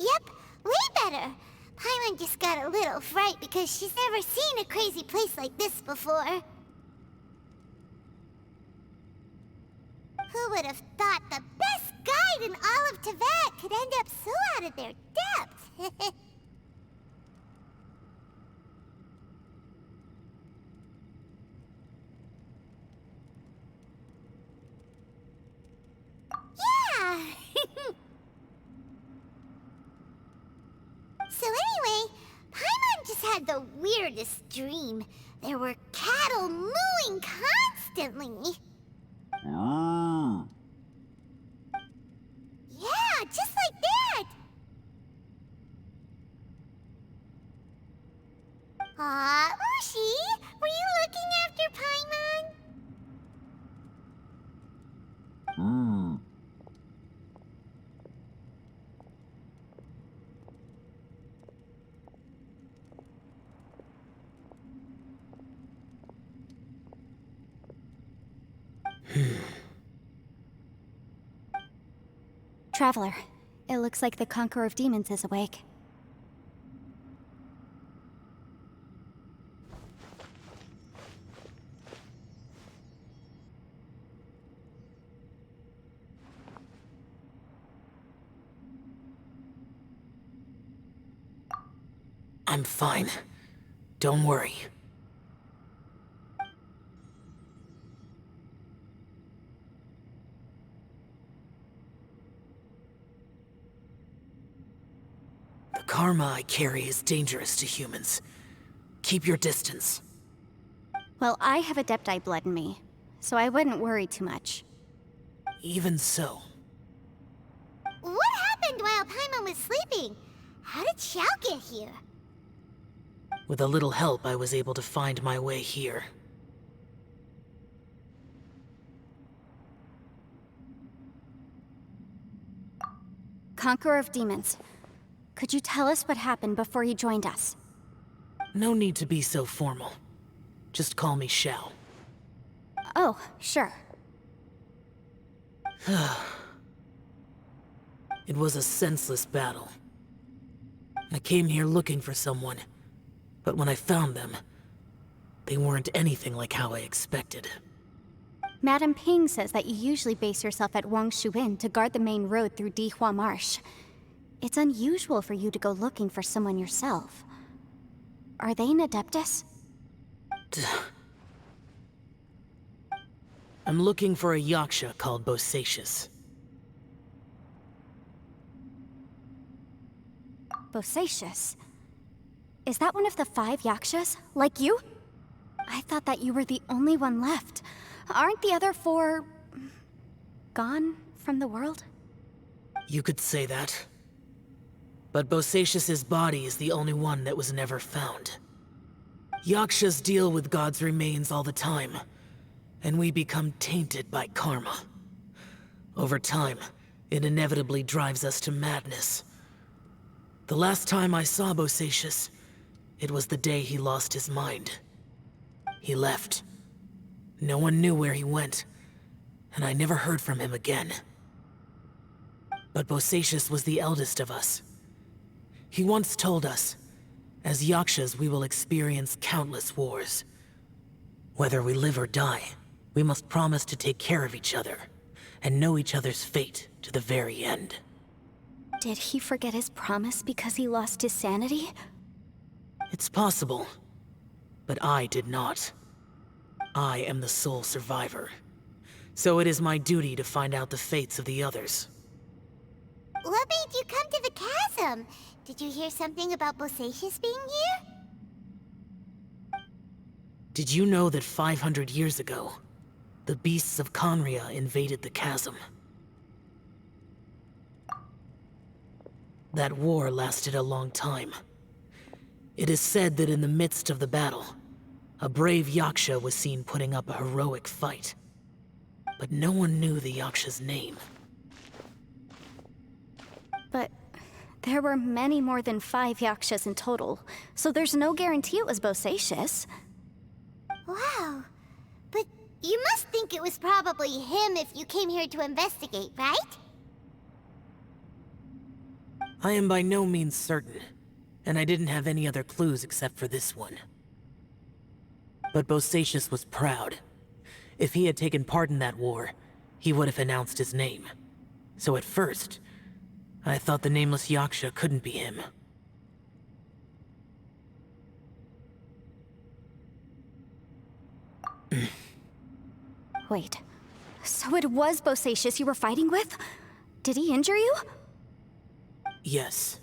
Yep, way better. Paimon just got a little fright because she's never seen a crazy place like this before. Who would have thought the best guide in all of Teyvat could end up so out of their depth? Yeah! So anyway, Paimon just had the weirdest dream. There were cattle mooing constantly. Yeah, just like that! Aw, Ushi, were you looking after Paimon? Traveler, it looks like the Conqueror of Demons is awake. I'm fine. Don't worry. The karma I carry is dangerous to humans. Keep your distance. Well, I have Adepti blood in me, so I wouldn't worry too much. Even so. What happened while Paimon was sleeping? How did Xiao get here? With a little help, I was able to find my way here. Conqueror of Demons, could you tell us what happened before you joined us? No need to be so formal. Just call me Xiao. Oh, sure. It was a senseless battle. I came here looking for someone, but when I found them, they weren't anything like how I expected. Madame Ping says that you usually base yourself at Wangshu Inn to guard the main road through Dihua Marsh. It's unusual for you to go looking for someone yourself. Are they an Adeptus? I'm looking for a Yaksha called Bosacius. Bosacius? Is that one of the 5 Yakshas, like you? I thought that you were the only one left. Aren't the other 4... gone from the world? You could say that. But Bosacius's body is the only one that was never found. Yakshas deal with God's remains all the time, and we become tainted by karma. Over time, it inevitably drives us to madness. The last time I saw Bosacius, it was the day he lost his mind. He left. No one knew where he went, and I never heard from him again. But Bosacius was the eldest of us. He once told us, as Yakshas we will experience countless wars. Whether we live or die, we must promise to take care of each other, and know each other's fate to the very end. Did he forget his promise because he lost his sanity? It's possible, but I did not. I am the sole survivor, so it is my duty to find out the fates of the others. What made you come to the chasm? Did you hear something about Bosacius being here? Did you know that 500 years ago, the beasts of Conria invaded the chasm? That war lasted a long time. It is said that in the midst of the battle, a brave Yaksha was seen putting up a heroic fight. But no one knew the Yaksha's name. But there were many more than 5 Yakshas in total, so there's no guarantee it was Bosacius. Wow. But you must think it was probably him if you came here to investigate, right? I am by no means certain, and I didn't have any other clues except for this one. But Bosacius was proud. If he had taken part in that war, he would have announced his name. So at first, I thought the nameless Yaksha couldn't be him. Wait, so it was Bosacius you were fighting with? Did he injure you? Yes.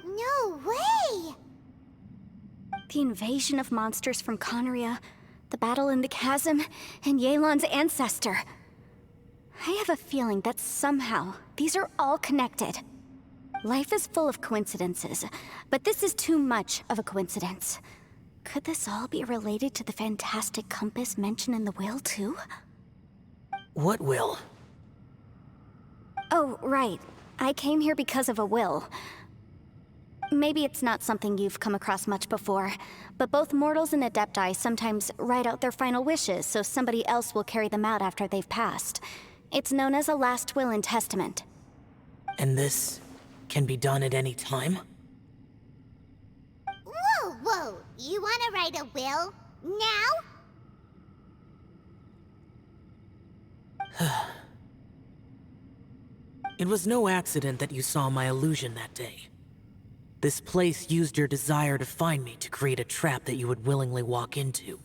No way! The invasion of monsters from Conria, the battle in the chasm, and Yelan's ancestor. I have a feeling that somehow these are all connected. Life is full of coincidences, but this is too much of a coincidence. Could this all be related to the fantastic compass mentioned in the will, too? What will? Oh, right. I came here because of a will. Maybe it's not something you've come across much before, but both mortals and adepti sometimes write out their final wishes so somebody else will carry them out after they've passed. It's known as a last will and testament. And this can be done at any time? Whoa, whoa! You wanna write a will? Now? It was no accident that you saw my illusion that day. This place used your desire to find me to create a trap that you would willingly walk into.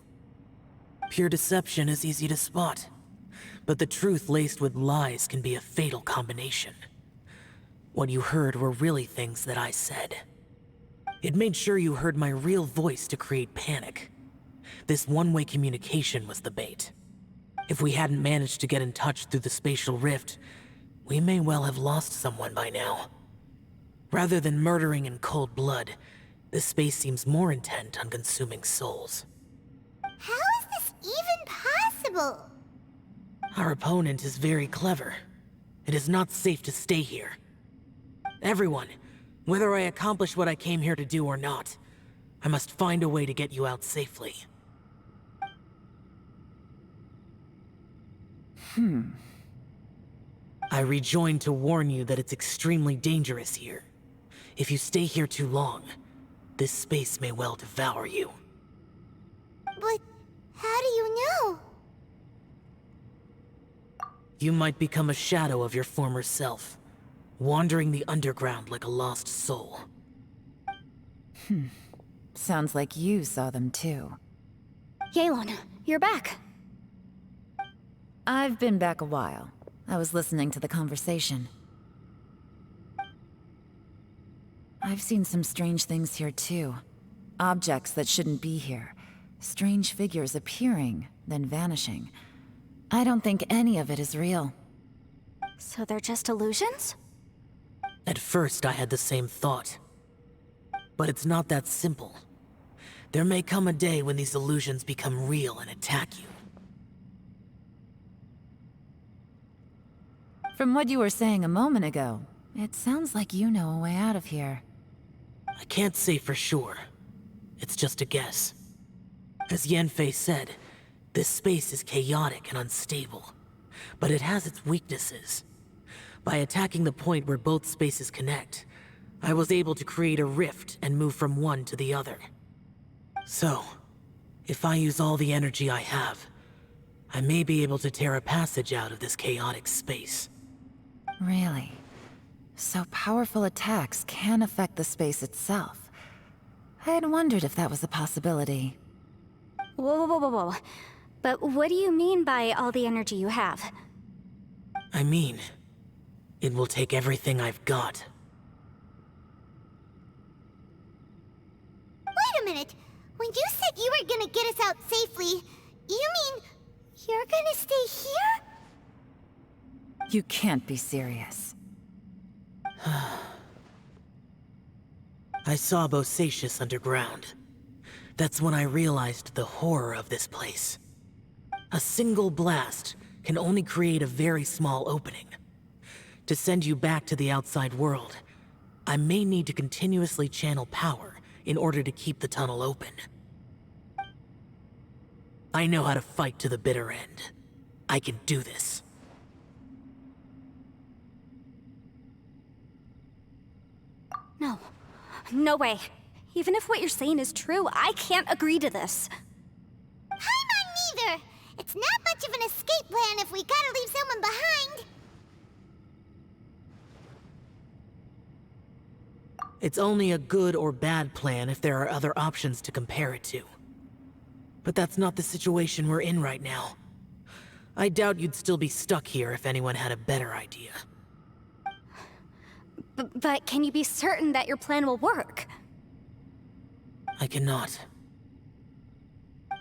Pure deception is easy to spot, but the truth laced with lies can be a fatal combination. What you heard were really things that I said. It made sure you heard my real voice to create panic. This one-way communication was the bait. If we hadn't managed to get in touch through the spatial rift, we may well have lost someone by now. Rather than murdering in cold blood, this space seems more intent on consuming souls. How is this even possible? Our opponent is very clever. It is not safe to stay here. Everyone, whether I accomplish what I came here to do or not, I must find a way to get you out safely. I rejoined to warn you that it's extremely dangerous here. If you stay here too long, this space may well devour you. But how do you know? You might become a shadow of your former self, wandering the underground like a lost soul. Sounds like you saw them too. Yelan, you're back. I've been back a while. I was listening to the conversation. I've seen some strange things here too. Objects that shouldn't be here. Strange figures appearing, then vanishing. I don't think any of it is real. So they're just illusions? At first, I had the same thought. But it's not that simple. There may come a day when these illusions become real and attack you. From what you were saying a moment ago, it sounds like you know a way out of here. I can't say for sure. It's just a guess. As Yanfei said, this space is chaotic and unstable, but it has its weaknesses. By attacking the point where both spaces connect, I was able to create a rift and move from one to the other. So, if I use all the energy I have, I may be able to tear a passage out of this chaotic space. Really? So powerful attacks can affect the space itself. I had wondered if that was a possibility. Whoa, whoa, whoa, whoa. But what do you mean by all the energy you have? I mean, it will take everything I've got. Wait a minute. When you said you were gonna get us out safely, you mean you're gonna stay here? You can't be serious. I saw Bosacius underground. That's when I realized the horror of this place. A single blast can only create a very small opening. To send you back to the outside world, I may need to continuously channel power in order to keep the tunnel open. I know how to fight to the bitter end. I can do this. No way. Even if what you're saying is true, I can't agree to this. Paimon neither! It's not much of an escape plan if we gotta leave someone behind. It's only a good or bad plan if there are other options to compare it to. But that's not the situation we're in right now. I doubt you'd still be stuck here if anyone had a better idea. But can you be certain that your plan will work? I cannot.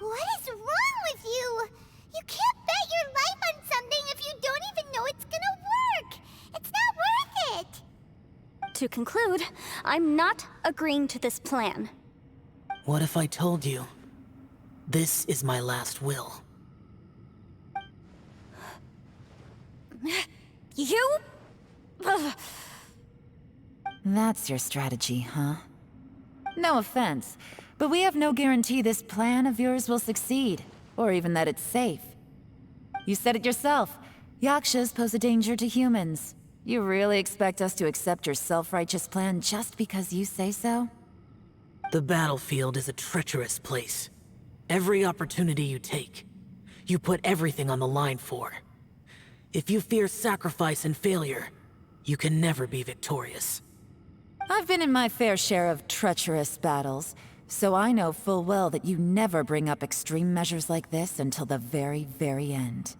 What is wrong with you? You can't bet your life on something if you don't even know it's gonna work. It's not worth it. To conclude, I'm not agreeing to this plan. What if I told you? This is my last will. You? Ugh. That's your strategy, huh? No offense, but we have no guarantee this plan of yours will succeed, or even that it's safe. You said it yourself. Yakshas pose a danger to humans. You really expect us to accept your self-righteous plan just because you say so? The battlefield is a treacherous place. Every opportunity you take, you put everything on the line for. If you fear sacrifice and failure, you can never be victorious. I've been in my fair share of treacherous battles, so I know full well that you never bring up extreme measures like this until the very, very end.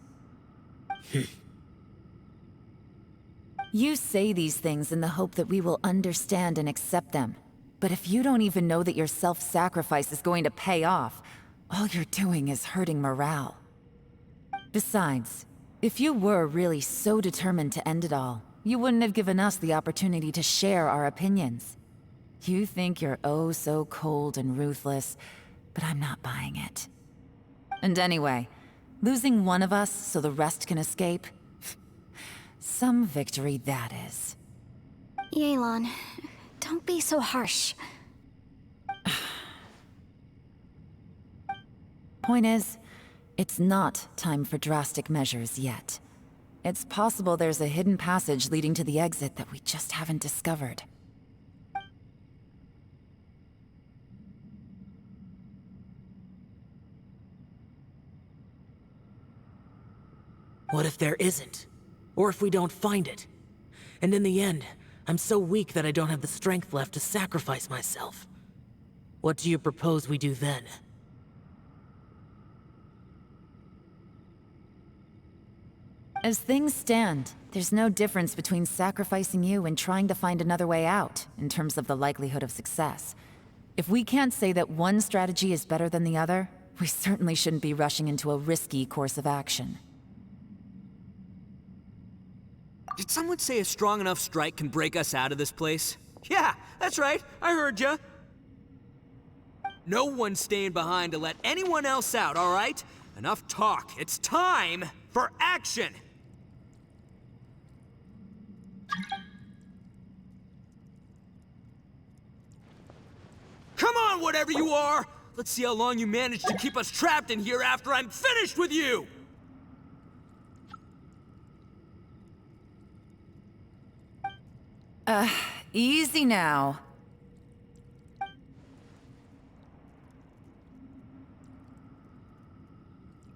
You say these things in the hope that we will understand and accept them. But if you don't even know that your self-sacrifice is going to pay off, all you're doing is hurting morale. Besides, if you were really so determined to end it all, you wouldn't have given us the opportunity to share our opinions. You think you're oh so cold and ruthless, but I'm not buying it. And anyway, losing one of us so the rest can escape? Some victory that is. Yelan, don't be so harsh. Point is, it's not time for drastic measures yet. It's possible there's a hidden passage leading to the exit that we just haven't discovered. What if there isn't? Or if we don't find it? And in the end, I'm so weak that I don't have the strength left to sacrifice myself. What do you propose we do then? As things stand, there's no difference between sacrificing you and trying to find another way out, in terms of the likelihood of success. If we can't say that one strategy is better than the other, we certainly shouldn't be rushing into a risky course of action. Did someone say a strong enough strike can break us out of this place? Yeah, that's right. I heard ya. No one's staying behind to let anyone else out, all right? Enough talk. It's time for action! Come on, whatever you are! Let's see how long you manage to keep us trapped in here after I'm finished with you! Easy now.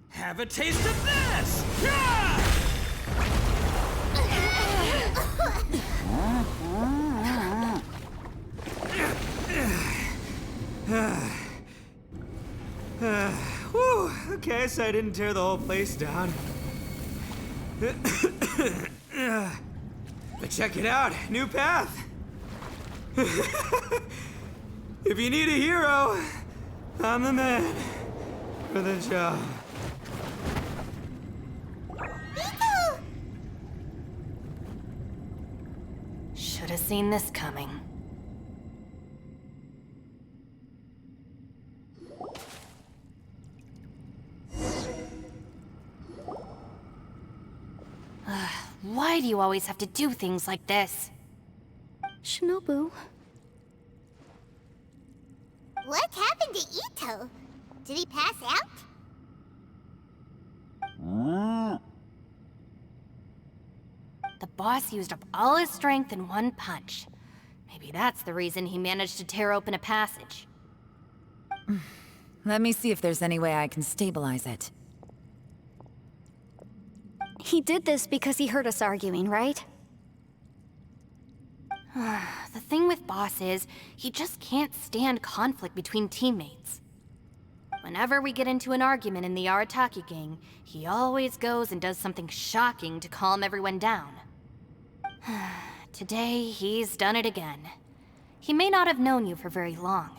Have a taste of this! Yeah! Whew, okay, so I didn't tear the whole place down. But check it out, new path. If you need a hero, I'm the man for the job. Should have seen this coming. Why do you always have to do things like this? Shinobu, What happened to Ito? Did he pass out? The boss used up all his strength in one punch. Maybe that's the reason he managed to tear open a passage. Let me see if there's any way I can stabilize it. He did this because he heard us arguing, right? The thing with Boss is, he just can't stand conflict between teammates. Whenever we get into an argument in the Arataki gang, he always goes and does something shocking to calm everyone down. Today, he's done it again. He may not have known you for very long,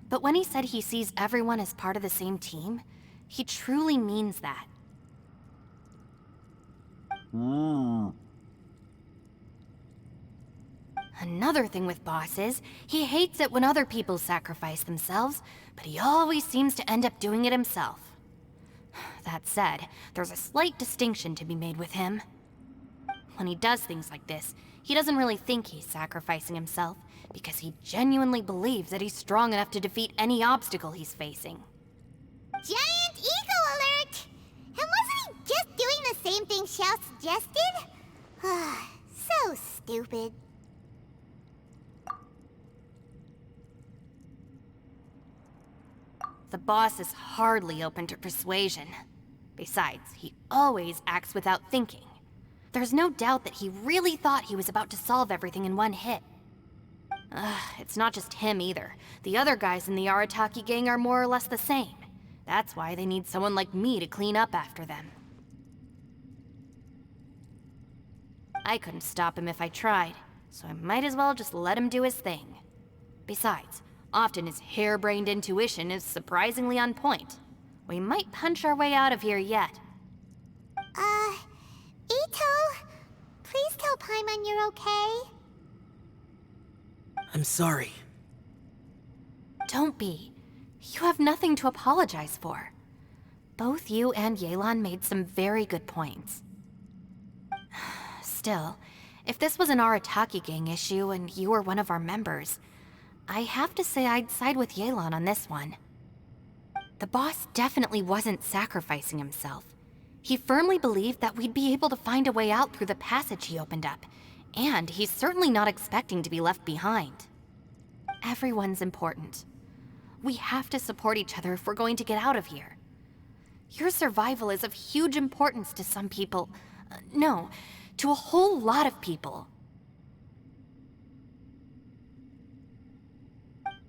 but when he said he sees everyone as part of the same team, he truly means that. Another thing with Boss is, he hates it when other people sacrifice themselves, but he always seems to end up doing it himself. That said, there's a slight distinction to be made with him. When he does things like this, he doesn't really think he's sacrificing himself, because he genuinely believes that he's strong enough to defeat any obstacle he's facing. Giant ego alert! And wasn't he just doing the same thing Xiao suggested? So stupid. The boss is hardly open to persuasion. Besides, he always acts without thinking. There's no doubt that he really thought he was about to solve everything in one hit. It's not just him either. The other guys in the Arataki gang are more or less the same. That's why they need someone like me to clean up after them. I couldn't stop him if I tried, so I might as well just let him do his thing. Besides, often his harebrained intuition is surprisingly on point. We might punch our way out of here yet. Ito, please tell Paimon you're okay. I'm sorry. Don't be. You have nothing to apologize for. Both you and Yelan made some very good points. Still, if this was an Arataki gang issue and you were one of our members, I have to say I'd side with Yelan on this one. The boss definitely wasn't sacrificing himself. He firmly believed that we'd be able to find a way out through the passage he opened up, and he's certainly not expecting to be left behind. Everyone's important. We have to support each other if we're going to get out of here. Your survival is of huge importance to some people. No, to a whole lot of people.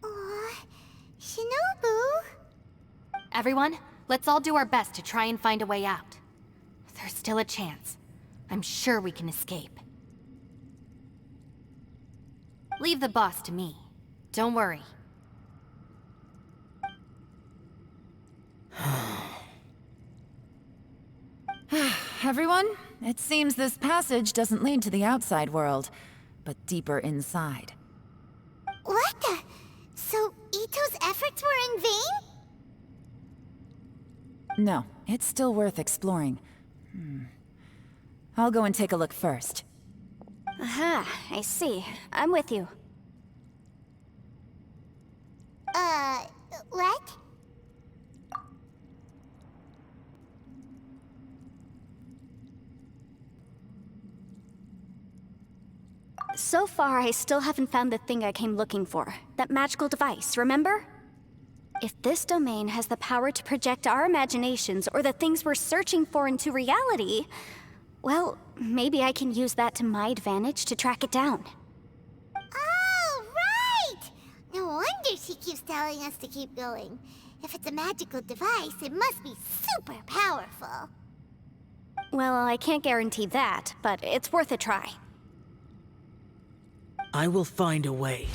Aw, Shinobu. Everyone, let's all do our best to try and find a way out. There's still a chance. I'm sure we can escape. Leave the boss to me. Don't worry. Everyone, it seems this passage doesn't lead to the outside world, but deeper inside. What the? So Ito's efforts were in vain? No, it's still worth exploring. I'll go and take a look first. Aha, I see. I'm with you. What? So far, I still haven't found the thing I came looking for. That magical device, remember? If this domain has the power to project our imaginations or the things we're searching for into reality, well, maybe I can use that to my advantage to track it down. Oh, right! No wonder she keeps telling us to keep going. If it's a magical device, it must be super powerful. Well, I can't guarantee that, but it's worth a try. I will find a way.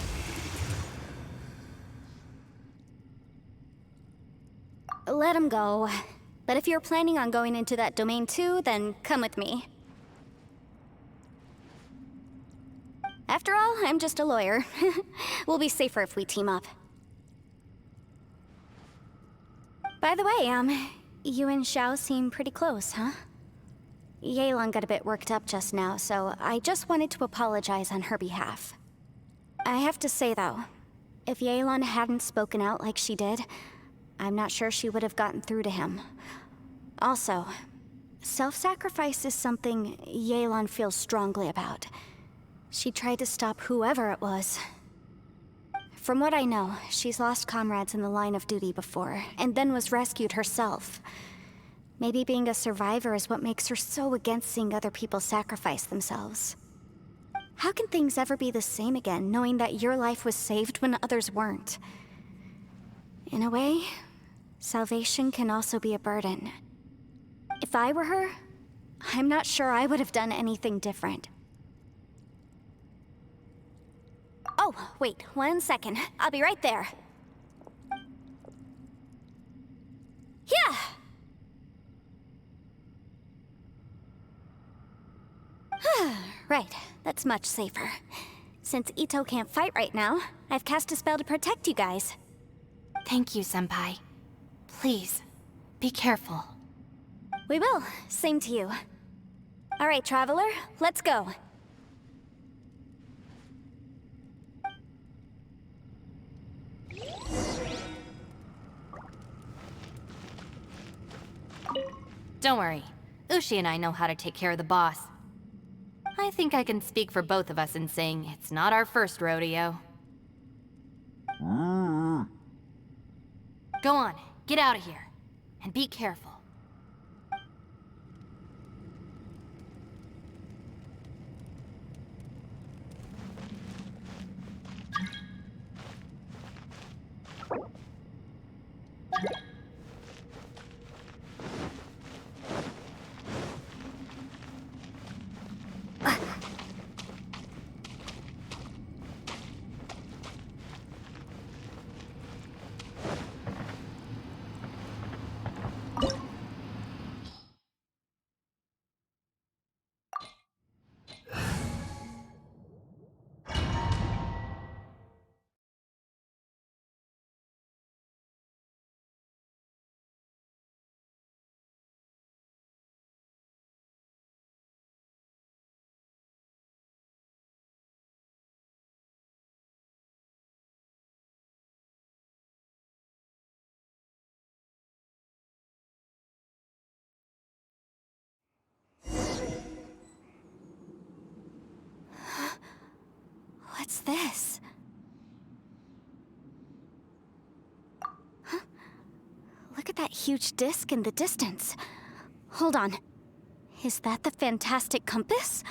Let him go. But if you're planning on going into that domain too, then come with me. After all, I'm just a lawyer. We'll be safer if we team up. By the way, you and Xiao seem pretty close, huh? Yelan got a bit worked up just now, so I just wanted to apologize on her behalf. I have to say though, if Yelan hadn't spoken out like she did, I'm not sure she would have gotten through to him. Also, self-sacrifice is something Yelan feels strongly about. She tried to stop whoever it was. From what I know, she's lost comrades in the line of duty before, and then was rescued herself. Maybe being a survivor is what makes her so against seeing other people sacrifice themselves. How can things ever be the same again, knowing that your life was saved when others weren't? In a way, salvation can also be a burden. If I were her, I'm not sure I would have done anything different. Oh, wait, 1 second. I'll be right there. Yeah! Right, that's much safer. Since Ito can't fight right now, I've cast a spell to protect you guys. Thank you, Senpai. Please, be careful. We will. Same to you. All right, Traveler, let's go. Don't worry. Ushi and I know how to take care of the boss. I think I can speak for both of us in saying it's not our first rodeo. Go on, get out of here. And be careful. What's this? Huh? Look at that huge disc in the distance. Hold on. Is that the fantastic compass?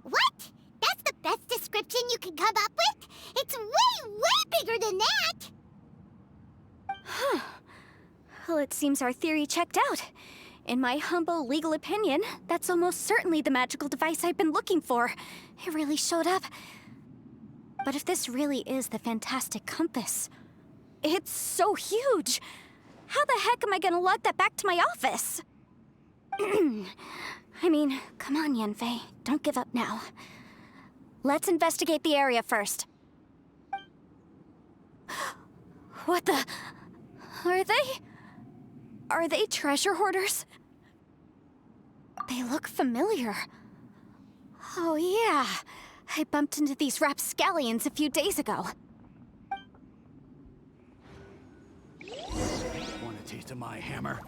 What? That's the best description you can come up with? It's way, way bigger than that! Huh. Well, it seems our theory checked out. In my humble legal opinion, that's almost certainly the magical device I've been looking for. It really showed up. But if this really is the fantastic compass, it's so huge! How the heck am I gonna lug that back to my office? I mean, come on, Yanfei. Don't give up now. Let's investigate the area first. What the... Are they treasure hoarders? They look familiar. Oh yeah, I bumped into these rapscallions a few days ago. Want a taste of my hammer?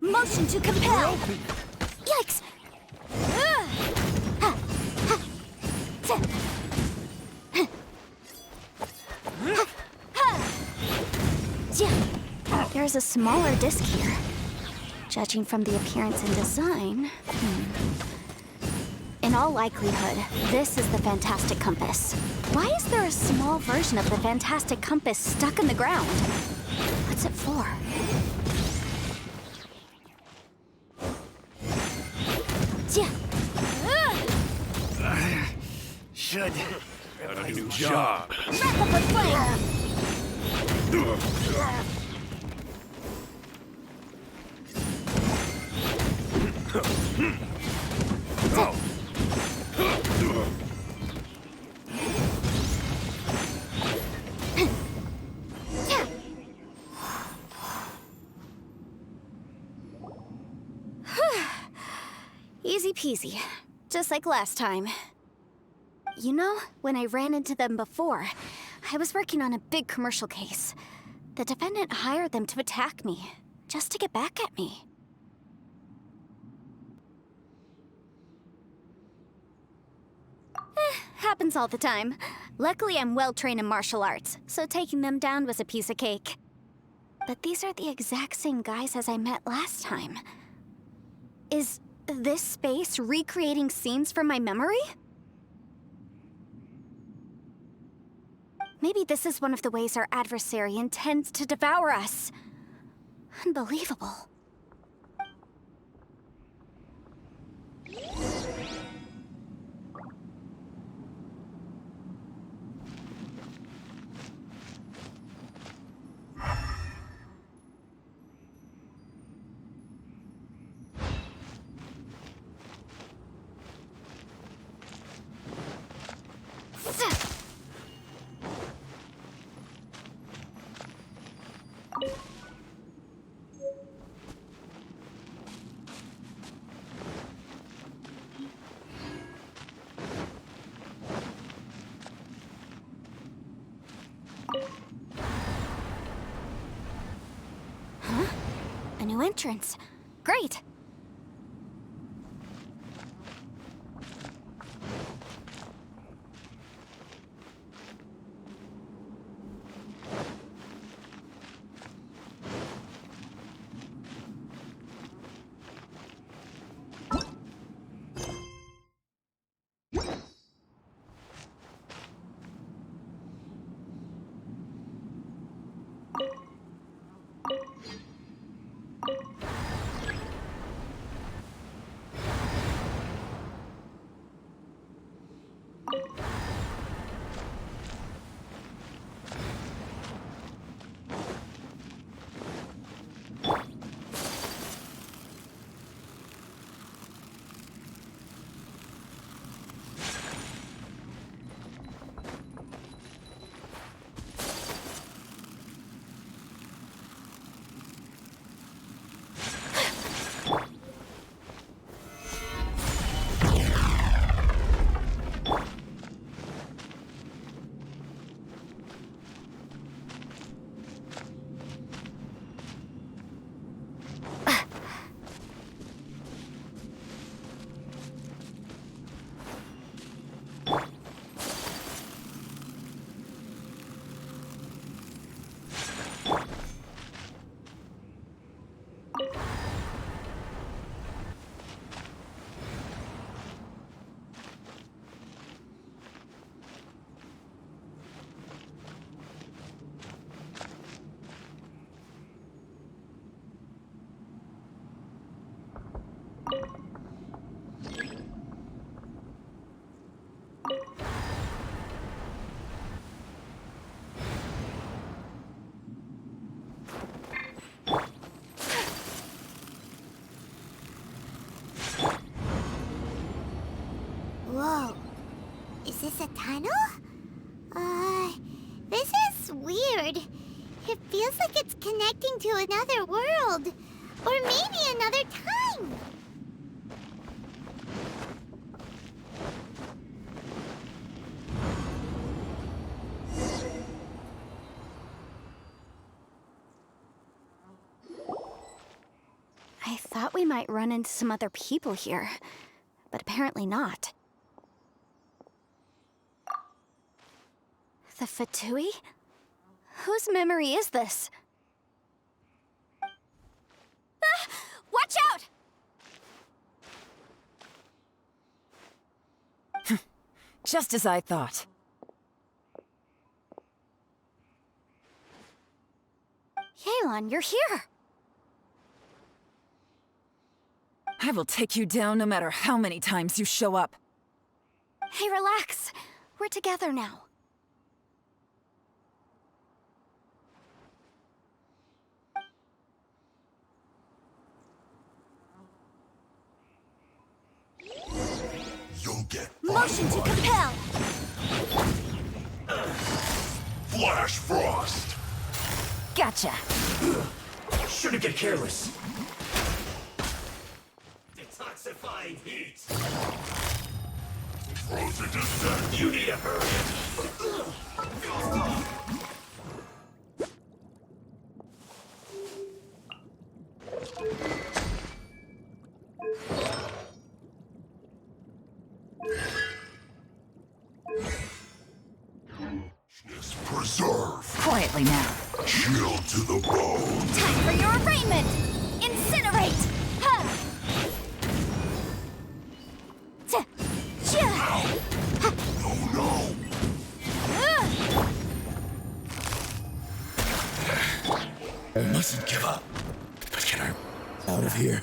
Motion to compel! Yikes! There's a smaller disc here. Judging from the appearance and design... In all likelihood, this is the fantastic compass. Why is there a small version of the fantastic compass stuck in the ground? What's it for? Should have a new job. Easy peasy, just like last time. You know, when I ran into them before, I was working on a big commercial case. The defendant hired them to attack me, just to get back at me. Happens all the time. Luckily, I'm well-trained in martial arts, so taking them down was a piece of cake. But these are the exact same guys as I met last time. Is this space recreating scenes from my memory? Maybe this is one of the ways our adversary intends to devour us. Unbelievable. Huh? A new entrance. Great! Whoa. Is this a tunnel? This is weird. It feels like it's connecting to another world. Or maybe another time. I thought we might run into some other people here, but apparently not. The Fatui? Whose memory is this? Ah! Watch out! Just as I thought. Yelan, you're here! I will take you down no matter how many times you show up. Hey, relax. We're together now. You'll get Motion to compel! Flash Frost! Gotcha! Shouldn't get careless. Detoxifying heat. Frozen to death! You need a hurry. Preserve. Quietly now. Chill to the bone. Time for your arraignment! Incinerate! Ha! No, no. I mustn't give up. But get her out of here.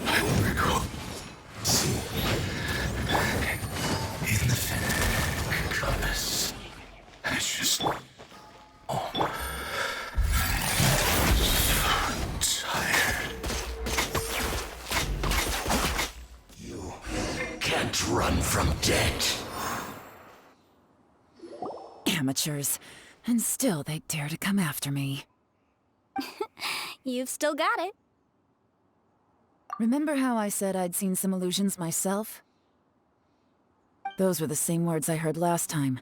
I will go. See. In the compass. It's just. Oh. Tired. You can't run from death. Amateurs. And still they dare to come after me. You've still got it. Remember how I said I'd seen some illusions myself? Those were the same words I heard last time.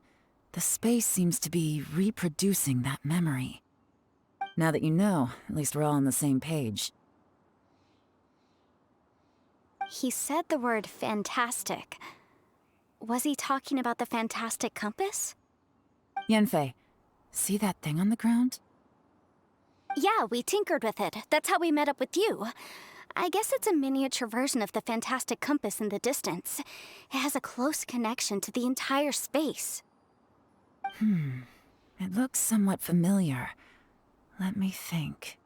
The space seems to be reproducing that memory. Now that you know, at least we're all on the same page. He said the word fantastic. Was he talking about the fantastic compass? Yanfei, see that thing on the ground? Yeah, we tinkered with it. That's how we met up with you. I guess it's a miniature version of the fantastic compass in the distance. It has a close connection to the entire space. It looks somewhat familiar. Let me think.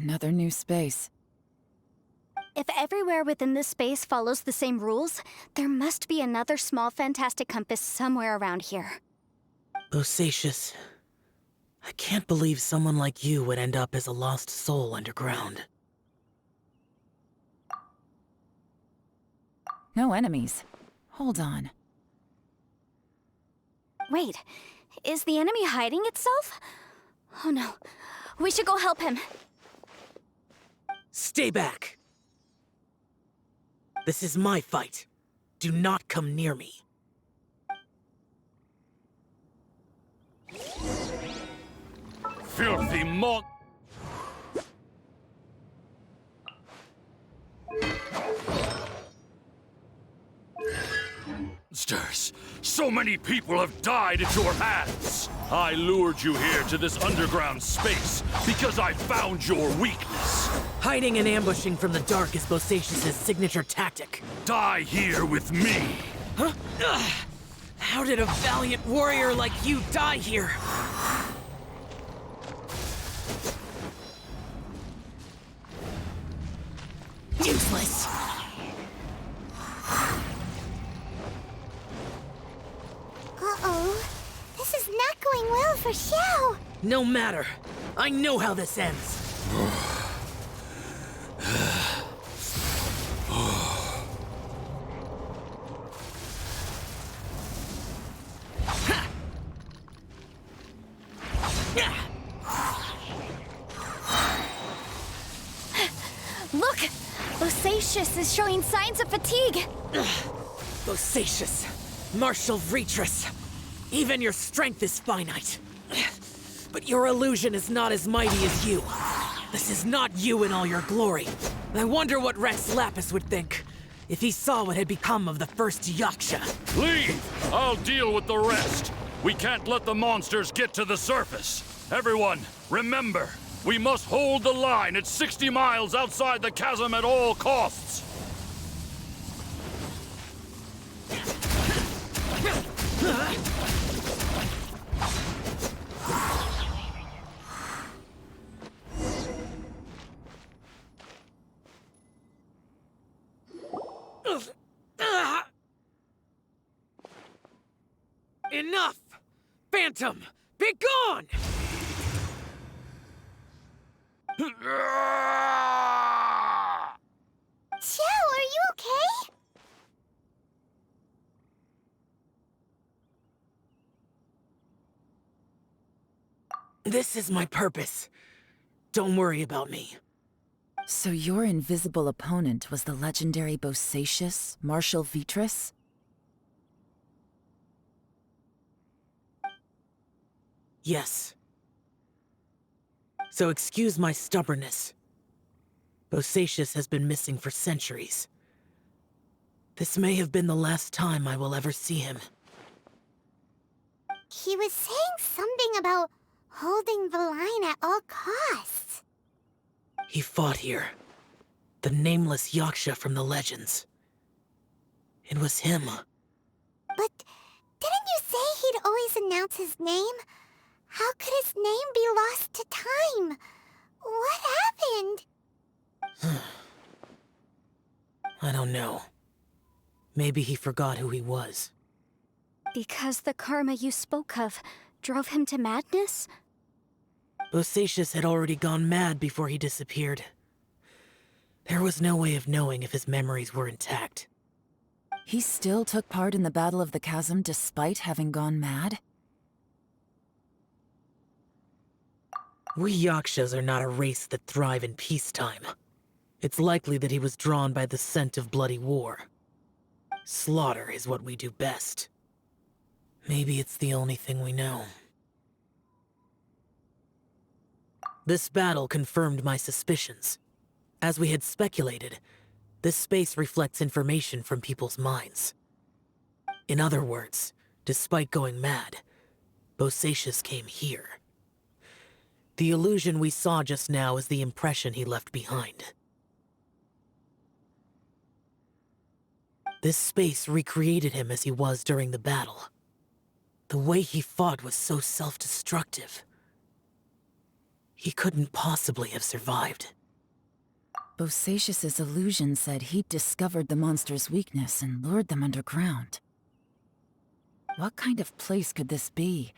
Another new space. If everywhere within this space follows the same rules, there must be another small fantastic compass somewhere around here. Bosacious. I can't believe someone like you would end up as a lost soul underground. No enemies. Hold on. Wait, is the enemy hiding itself? Oh no, we should go help him. Stay back! This is my fight. Do not come near me. Filthy mon... Monsters! So many people have died at your hands! I lured you here to this underground space because I found your weakness. Hiding and ambushing from the dark is Bosacious's signature tactic. Die here with me! Huh? Ugh. How did a valiant warrior like you die here? Useless! Uh-oh. This is not going well for Xiao. No matter. I know how this ends. Look! Bosacious is showing signs of fatigue. Bosacious. Martial Retris. Even your strength is finite. But your illusion is not as mighty as you. This is not you in all your glory. I wonder what Rex Lapis would think if he saw what had become of the first Yaksha. Leave! I'll deal with the rest. We can't let the monsters get to the surface. Everyone, remember, we must hold the line at 60 miles outside the chasm at all costs. Enough! Phantom, be gone! Joe, are you okay? This is my purpose. Don't worry about me. So your invisible opponent was the legendary Bosacius, Marshal Vitris? Yes. So excuse my stubbornness. Bosacius has been missing for centuries. This may have been the last time I will ever see him. He was saying something about holding the line at all costs. He fought here. The nameless Yaksha from the legends. It was him. But didn't you say he'd always announce his name? How could his name be lost to time? What happened? I don't know. Maybe he forgot who he was. Because the karma you spoke of drove him to madness? Bosacius had already gone mad before he disappeared. There was no way of knowing if his memories were intact. He still took part in the Battle of the Chasm despite having gone mad? We Yakshas are not a race that thrive in peacetime. It's likely that he was drawn by the scent of bloody war. Slaughter is what we do best. Maybe it's the only thing we know. This battle confirmed my suspicions. As we had speculated, this space reflects information from people's minds. In other words, despite going mad, Bosacius came here. The illusion we saw just now is the impression he left behind. This space recreated him as he was during the battle. The way he fought was so self-destructive. He couldn't possibly have survived. Bosacius's illusion said he'd discovered the monster's weakness and lured them underground. What kind of place could this be?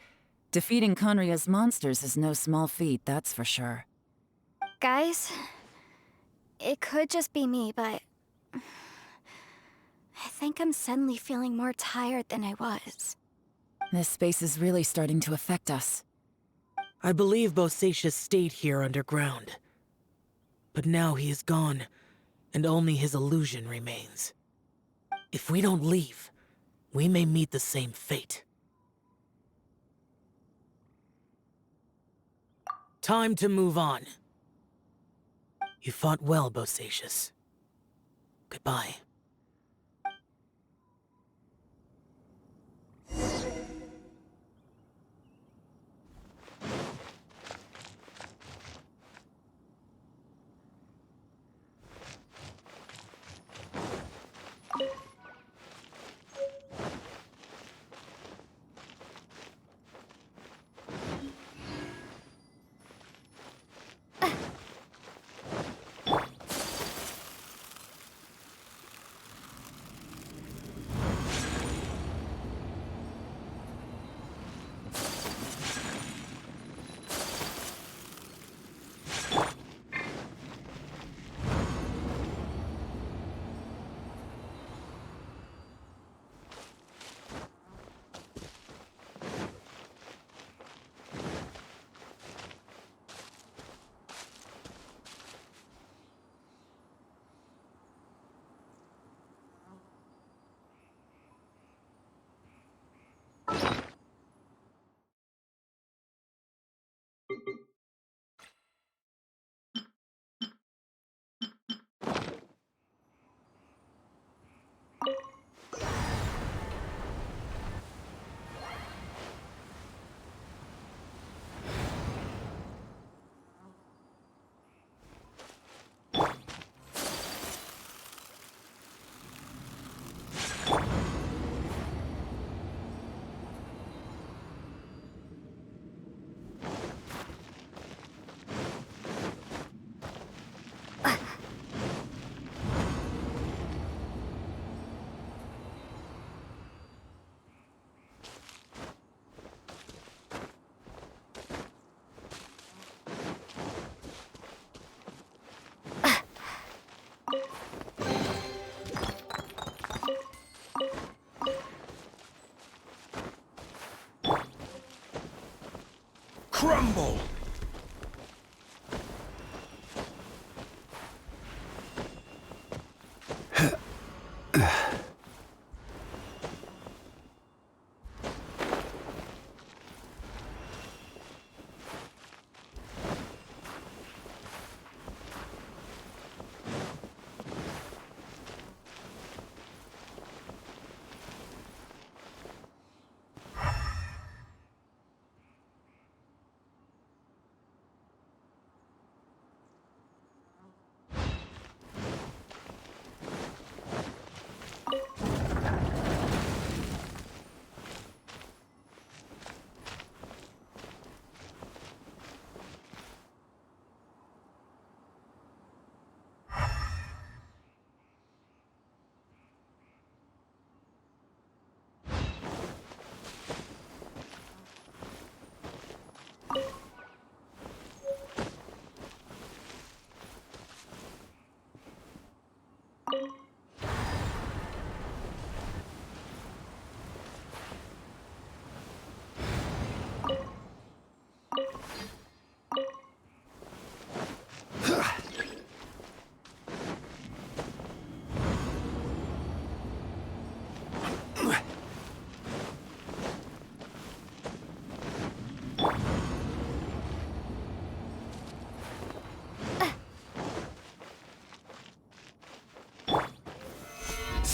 Defeating Conria's monsters is no small feat, that's for sure. Guys, it could just be me, but I think I'm suddenly feeling more tired than I was. This space is really starting to affect us. I believe Bosacius stayed here underground. But now he is gone, and only his illusion remains. If we don't leave, we may meet the same fate. Time to move on. You fought well, Bosacius. Goodbye. crumble!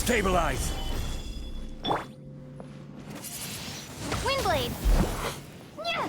Stabilize! Windblade! Yeah!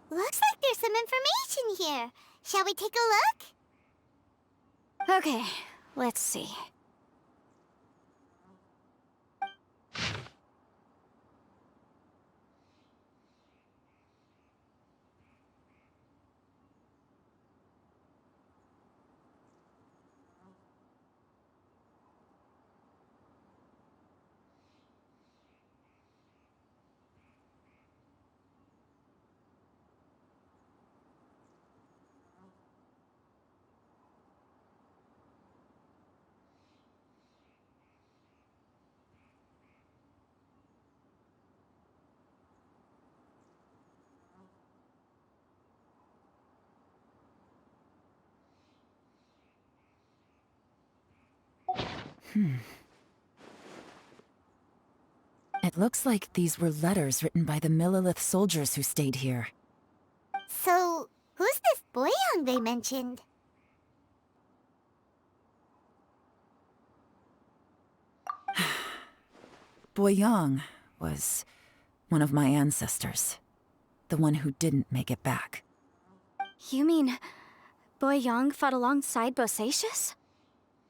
Looks like there's some information here. Shall we take a look? Okay, let's see. It looks like these were letters written by the Millilith soldiers who stayed here. So, who's this Boyang they mentioned? Boyang was one of my ancestors. The one who didn't make it back. You mean Boyang fought alongside Bosacius?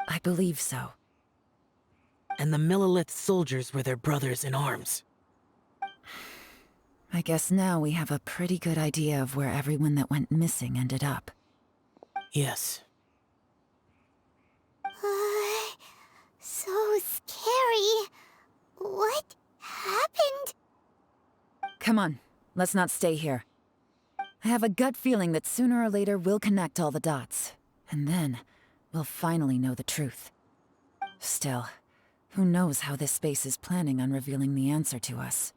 I believe so. And the Millilith soldiers were their brothers in arms. I guess now we have a pretty good idea of where everyone that went missing ended up. Yes. So scary. What happened? Come on, let's not stay here. I have a gut feeling that sooner or later we'll connect all the dots. And then, we'll finally know the truth. Still, who knows how this space is planning on revealing the answer to us.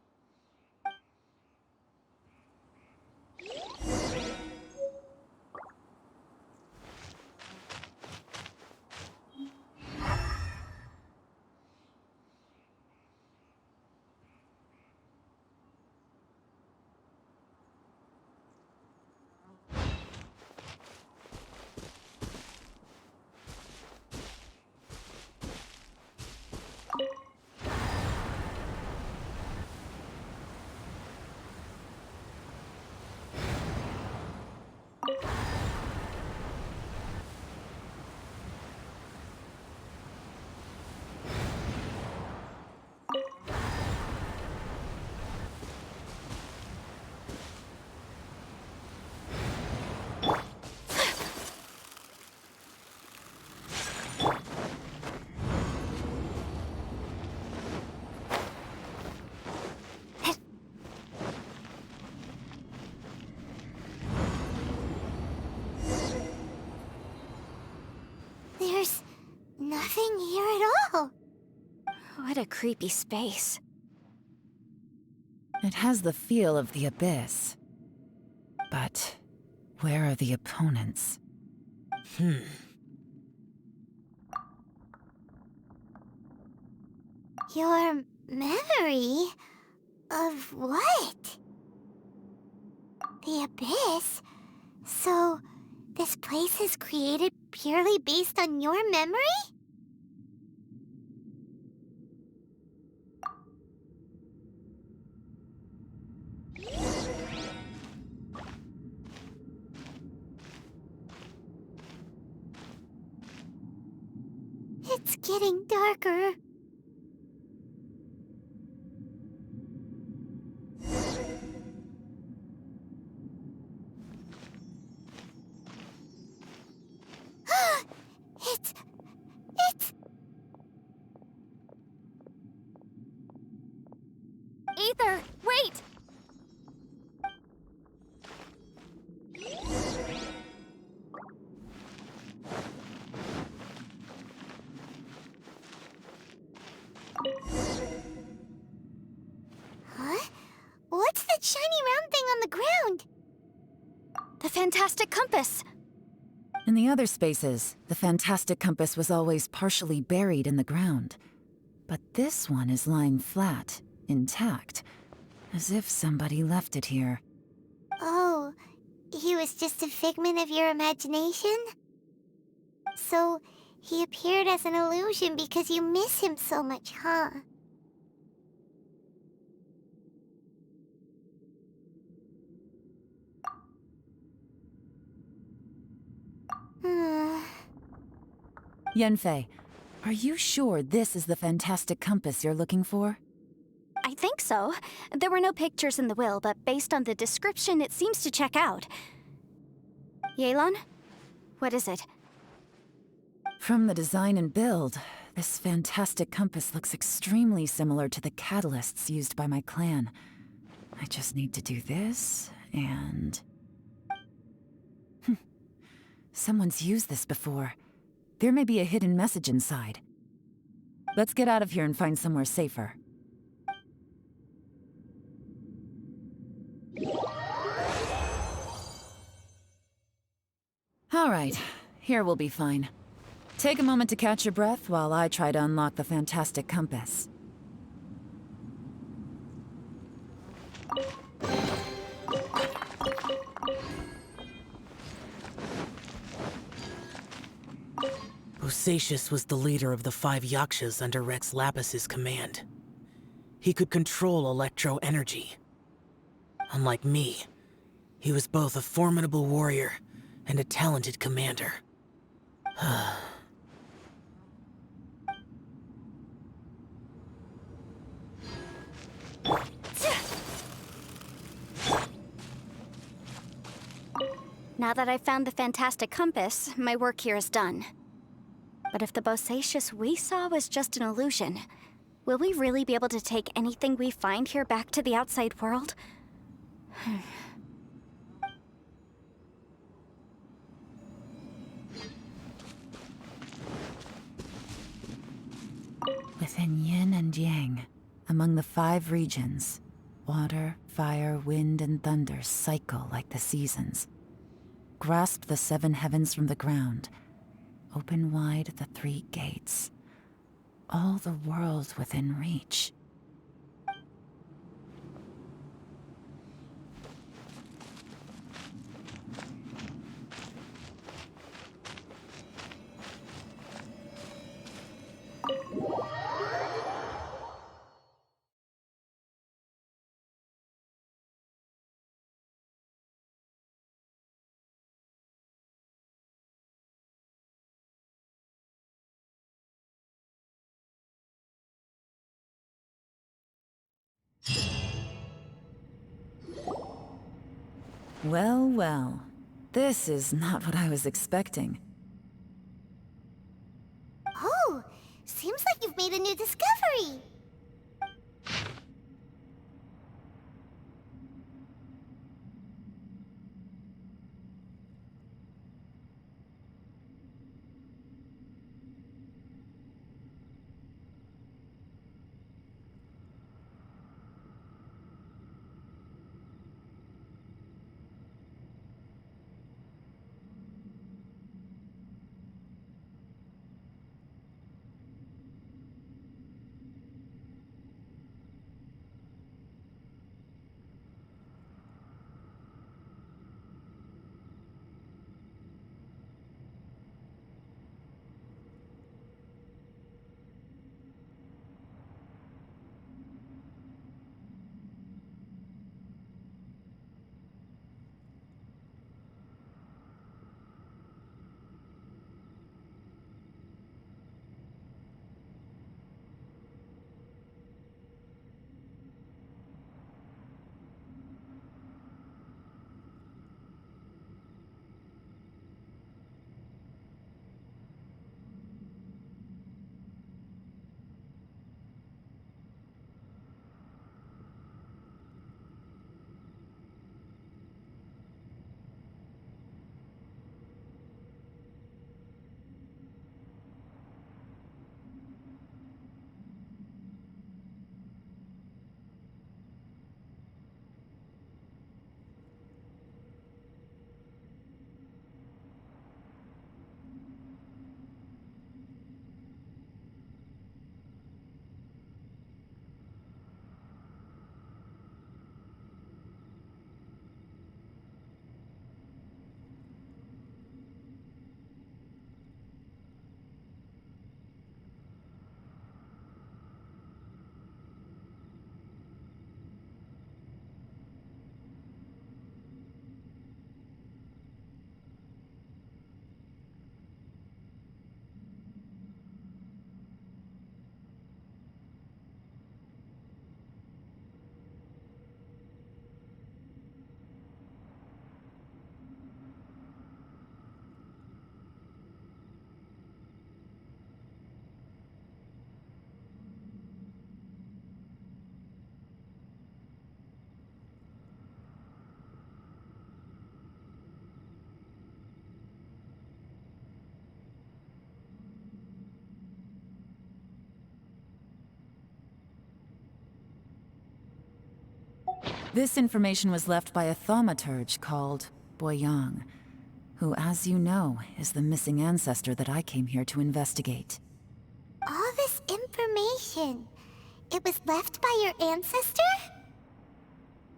There's nothing here at all. What a creepy space. It has the feel of the Abyss. But where are the opponents? Your memory of what? The Abyss? So, this place is created purely based on your memory? It's getting darker. It's... Aether, wait! Huh? What's that shiny round thing on the ground? The fantastic compass! In the other spaces, the fantastic compass was always partially buried in the ground. But this one is lying flat, intact, as if somebody left it here. Oh, he was just a figment of your imagination? So, he appeared as an illusion because you miss him so much, huh? Yenfei, are you sure this is the fantastic compass you're looking for? I think so. There were no pictures in the will, but based on the description, it seems to check out. Yelan? What is it? From the design and build, this fantastic compass looks extremely similar to the catalysts used by my clan. I just need to do this, and... Someone's used this before. There may be a hidden message inside. Let's get out of here and find somewhere safer. All right, here we'll be fine. Take a moment to catch your breath while I try to unlock the fantastic compass. Bosacius was the leader of the 5 Yakshas under Rex Lapis's command. He could control electro energy. Unlike me, he was both a formidable warrior and a talented commander. Now that I've found the fantastic compass, my work here is done. But if the Bosacius we saw was just an illusion, will we really be able to take anything we find here back to the outside world? Within yin and yang, among the 5 regions, water, fire, wind, and thunder cycle like the seasons. Grasp the 7 heavens from the ground. Open wide the 3 gates. All the world within reach. Well, well. This is not what I was expecting. Oh, seems like you've made a new discovery. This information was left by a thaumaturge called Boyang, who, as you know, is the missing ancestor that I came here to investigate. All this information, it was left by your ancestor?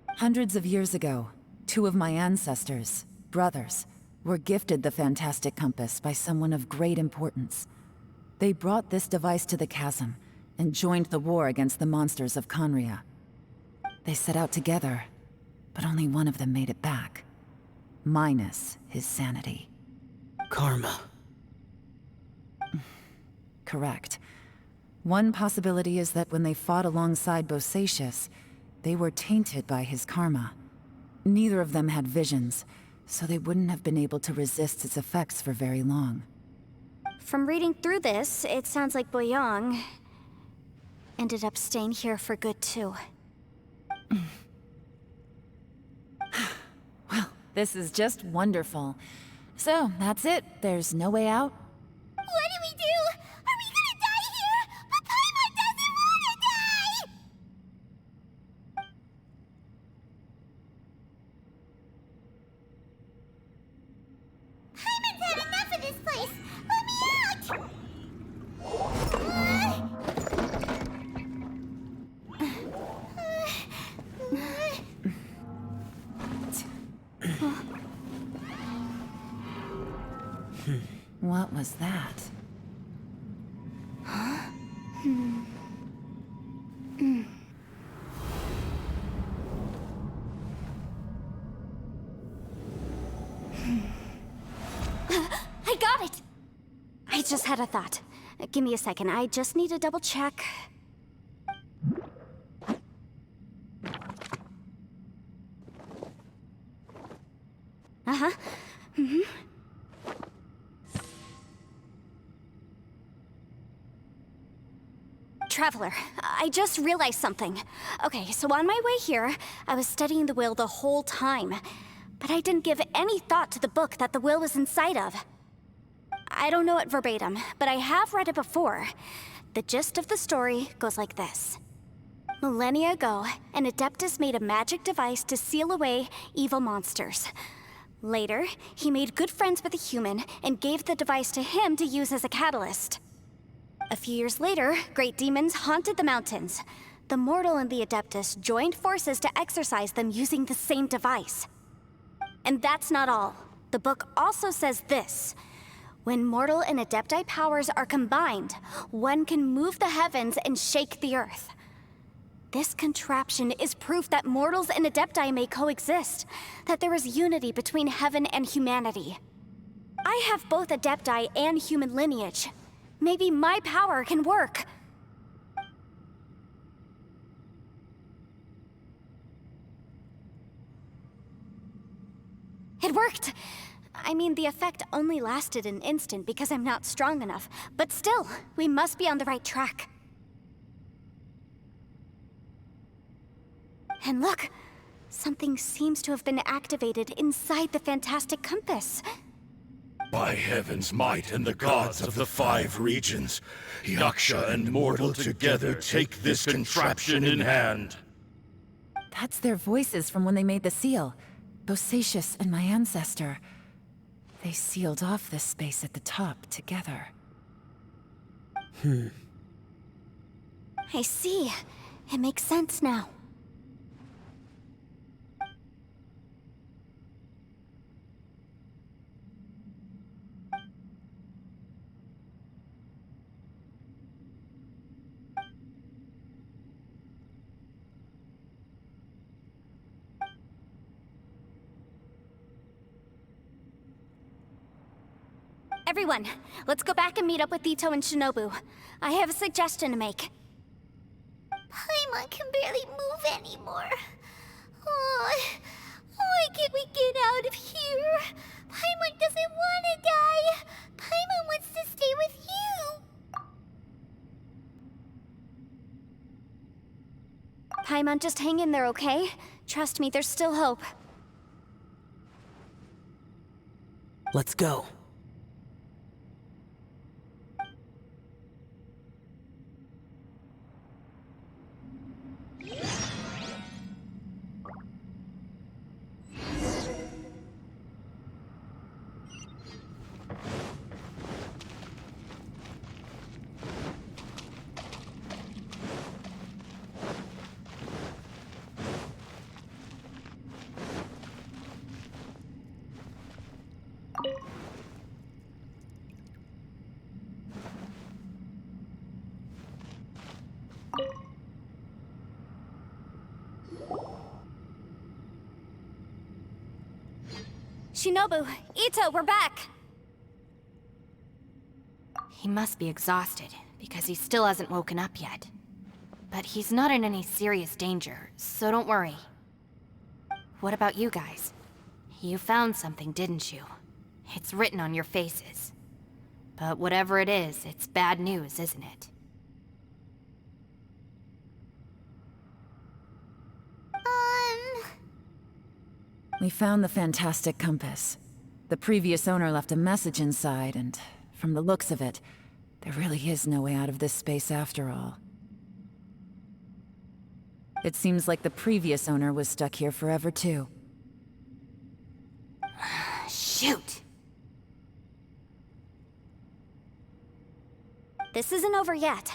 Hundreds of years ago, two of my ancestors, brothers, were gifted the fantastic compass by someone of great importance. They brought this device to the chasm and joined the war against the monsters of Conria. They set out together, but only one of them made it back. Minus his sanity. Karma. Correct. One possibility is that when they fought alongside Bosacius, they were tainted by his karma. Neither of them had visions, so they wouldn't have been able to resist its effects for very long. From reading through this, it sounds like Boyang ended up staying here for good too. Well, this is just wonderful. So, that's it. There's no way out? What do we do? Are we gonna die here? But Paimon doesn't wanna die! Paimon's had enough of this place! Let me out! What was that? I got it! I just had a thought. Give me a second, I just need to double check. Uh-huh. Traveler, I just realized something. Okay, so on my way here, I was studying the will the whole time. But I didn't give any thought to the book that the will was inside of. I don't know it verbatim, but I have read it before. The gist of the story goes like this. Millennia ago, an Adeptus made a magic device to seal away evil monsters. Later, he made good friends with a human and gave the device to him to use as a catalyst. A few years later, great demons haunted the mountains. The mortal and the Adeptus joined forces to exorcise them using the same device. And that's not all. The book also says this. When mortal and Adepti powers are combined, one can move the heavens and shake the earth. This contraption is proof that mortals and Adepti may coexist, that there is unity between heaven and humanity. I have both Adepti and human lineage. Maybe my power can work. It worked! I mean, the effect only lasted an instant because I'm not strong enough, but still, we must be on the right track. And look! Something seems to have been activated inside the fantastic compass. By heaven's might and the gods of the 5 regions, Yaksha and mortal together take this contraption in hand. That's their voices from when they made the seal. Bosacius and my ancestor. They sealed off this space at the top together. I see. It makes sense now. Everyone, let's go back and meet up with Ito and Shinobu. I have a suggestion to make. Paimon can barely move anymore. Oh, why can't we get out of here? Paimon doesn't want to die. Paimon wants to stay with you. Paimon, just hang in there, okay? Trust me, there's still hope. Let's go. Shinobu, Ito, we're back! He must be exhausted, because he still hasn't woken up yet. But he's not in any serious danger, so don't worry. What about you guys? You found something, didn't you? It's written on your faces. But whatever it is, it's bad news, isn't it? We found the fantastic compass. The previous owner left a message inside, and from the looks of it, there really is no way out of this space after all. It seems like the previous owner was stuck here forever too. Shoot! This isn't over yet.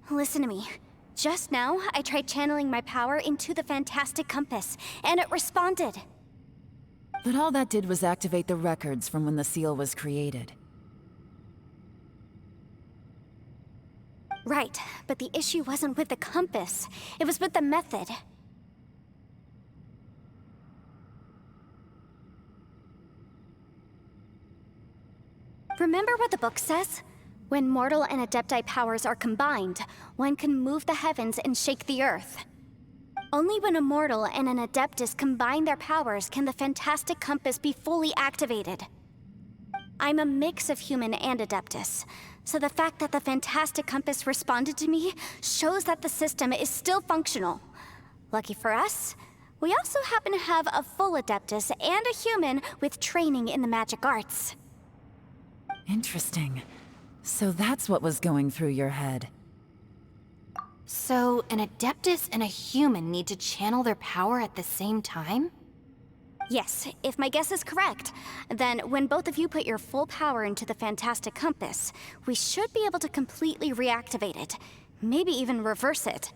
Listen to me. Just now, I tried channeling my power into the fantastic compass, and it responded. But all that did was activate the records from when the seal was created. Right, but the issue wasn't with the compass. It was with the method. Remember what the book says? When mortal and Adepti powers are combined, one can move the heavens and shake the earth. Only when a mortal and an Adeptus combine their powers can the fantastic compass be fully activated. I'm a mix of human and Adeptus, so the fact that the fantastic compass responded to me shows that the system is still functional. Lucky for us, we also happen to have a full Adeptus and a human with training in the magic arts. Interesting. So that's what was going through your head. So, an Adeptus and a human need to channel their power at the same time? Yes, if my guess is correct, then when both of you put your full power into the fantastic compass, we should be able to completely reactivate it, maybe even reverse it.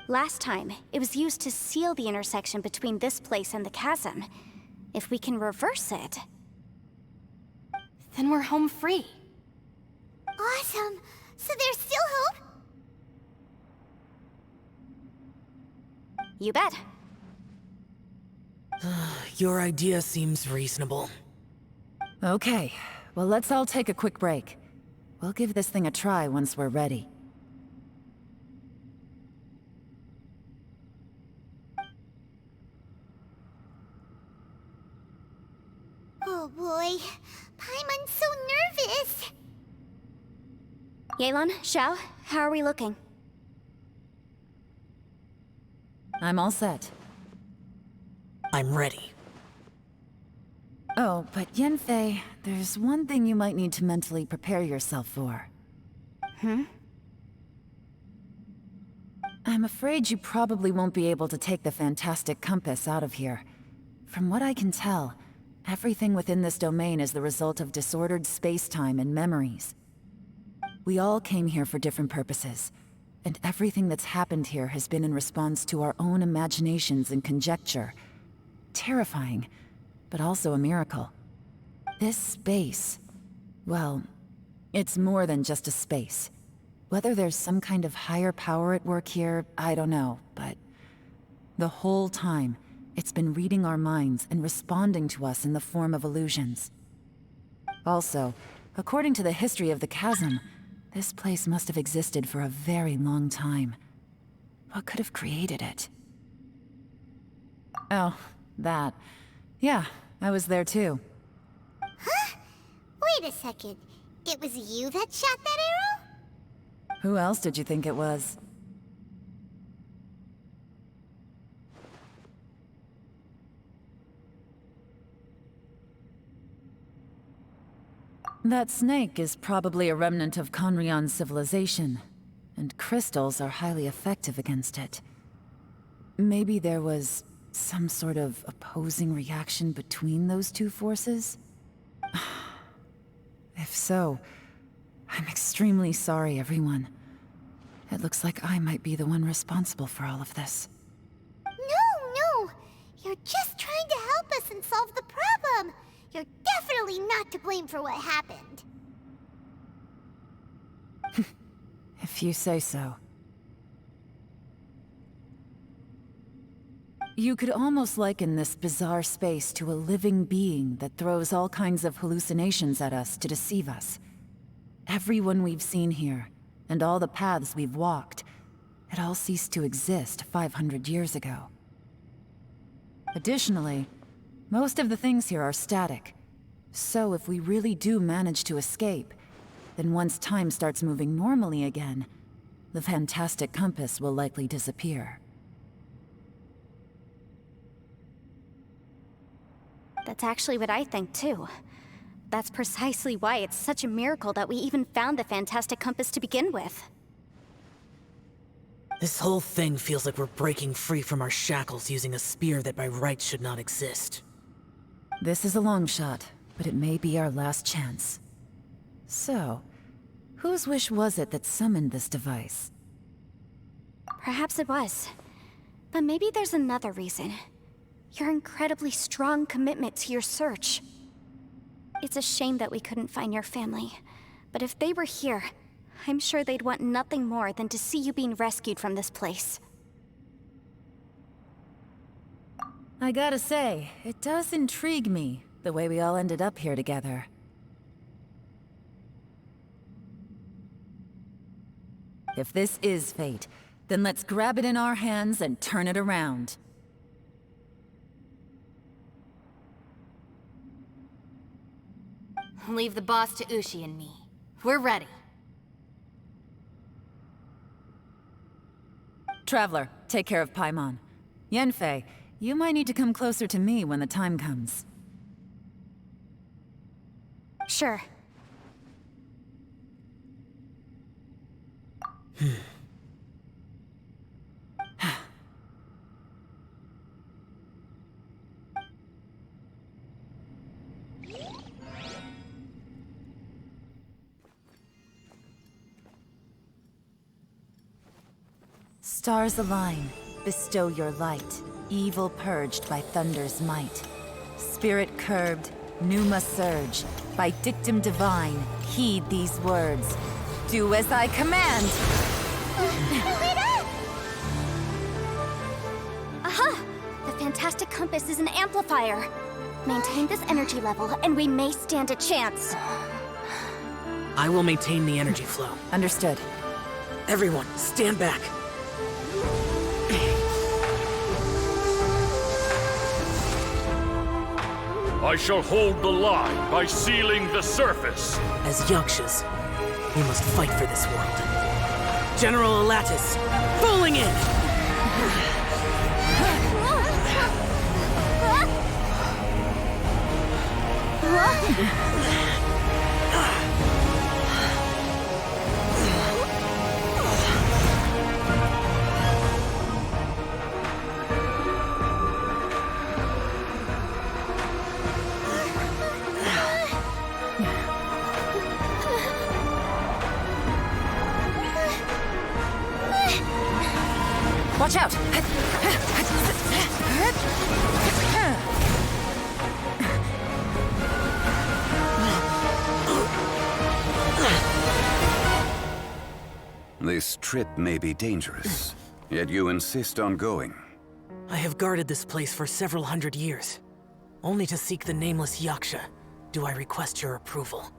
Last time, it was used to seal the intersection between this place and the chasm. If we can reverse it... Then we're home free. Awesome! So there's still hope? You bet. Your idea seems reasonable. Okay, well let's all take a quick break. We'll give this thing a try once we're ready. Oh boy, Paimon's so nervous! Yelan, Xiao, how are we looking? I'm all set. I'm ready. Oh, but Yanfei, there's one thing you might need to mentally prepare yourself for. I'm afraid you probably won't be able to take the fantastic compass out of here. From what I can tell, everything within this domain is the result of disordered space-time and memories. We all came here for different purposes, and everything that's happened here has been in response to our own imaginations and conjecture. Terrifying, but also a miracle. This space, well, it's more than just a space. Whether there's some kind of higher power at work here, I don't know, but the whole time, it's been reading our minds and responding to us in the form of illusions. Also, according to the history of the chasm, this place must have existed for a very long time. What could have created it? Oh, that. Yeah, I was there too. Huh? Wait a second. It was you that shot that arrow? Who else did you think it was? That snake is probably a remnant of Conrion's civilization, and crystals are highly effective against it. Maybe there was some sort of opposing reaction between those two forces? If so, I'm extremely sorry, everyone. It looks like I might be the one responsible for all of this. No! You're just trying to help us and solve the problem! You're definitely not to blame for what happened. If you say so. You could almost liken this bizarre space to a living being that throws all kinds of hallucinations at us to deceive us. Everyone we've seen here, and all the paths we've walked, it all ceased to exist 500 years ago. Additionally, most of the things here are static. So if we really do manage to escape, then once time starts moving normally again, the fantastic compass will likely disappear. That's actually what I think, too. That's precisely why it's such a miracle that we even found the fantastic compass to begin with. This whole thing feels like we're breaking free from our shackles using a spear that by rights should not exist. This is a long shot, but it may be our last chance. So, whose wish was it that summoned this device? Perhaps it was. But maybe there's another reason. Your incredibly strong commitment to your search. It's a shame that we couldn't find your family. But if they were here, I'm sure they'd want nothing more than to see you being rescued from this place. I gotta say, it does intrigue me, the way we all ended up here together. If this is fate, then let's grab it in our hands and turn it around. Leave the boss to Ushi and me. We're ready. Traveler, take care of Paimon. Yanfei, you might need to come closer to me when the time comes. Sure. Stars align, bestow your light, evil purged by thunder's might. Spirit curbed, pneuma surge, by dictum divine, heed these words. Do as I command! Aha! The fantastic compass is an amplifier. Maintain this energy level, and we may stand a chance. I will maintain the energy flow. Understood. Everyone, stand back. I shall hold the line by sealing the surface. As Yakshas, we must fight for this world. General Alatus, falling in! Watch out! This trip may be dangerous, yet you insist on going. I have guarded this place for several hundred years. Only to seek the nameless Yaksha do I request your approval.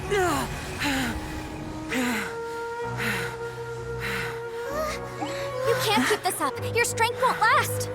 You can't keep this up. Your strength won't last.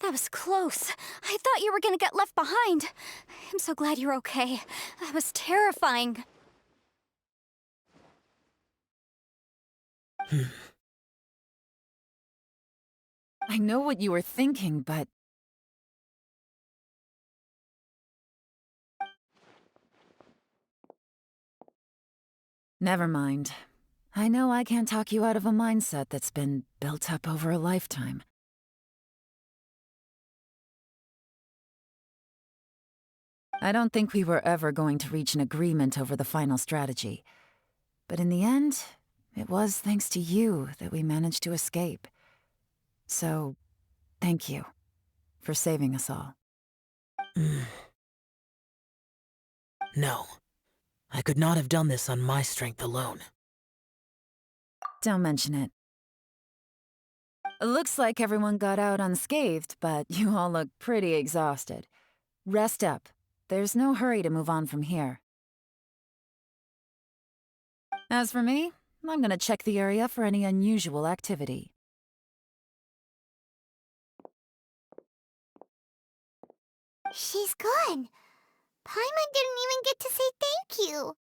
That was close. I thought you were gonna get left behind. I'm so glad you're okay. That was terrifying. I know what you were thinking, but... Never mind. I know I can't talk you out of a mindset that's been built up over a lifetime. I don't think we were ever going to reach an agreement over the final strategy. But in the end, it was thanks to you that we managed to escape. So, thank you for saving us all. No. I could not have done this on my strength alone. Don't mention it. Looks like everyone got out unscathed, but you all look pretty exhausted. Rest up. There's no hurry to move on from here. As for me, I'm gonna check the area for any unusual activity. She's gone. Paimon didn't even get to say thank you.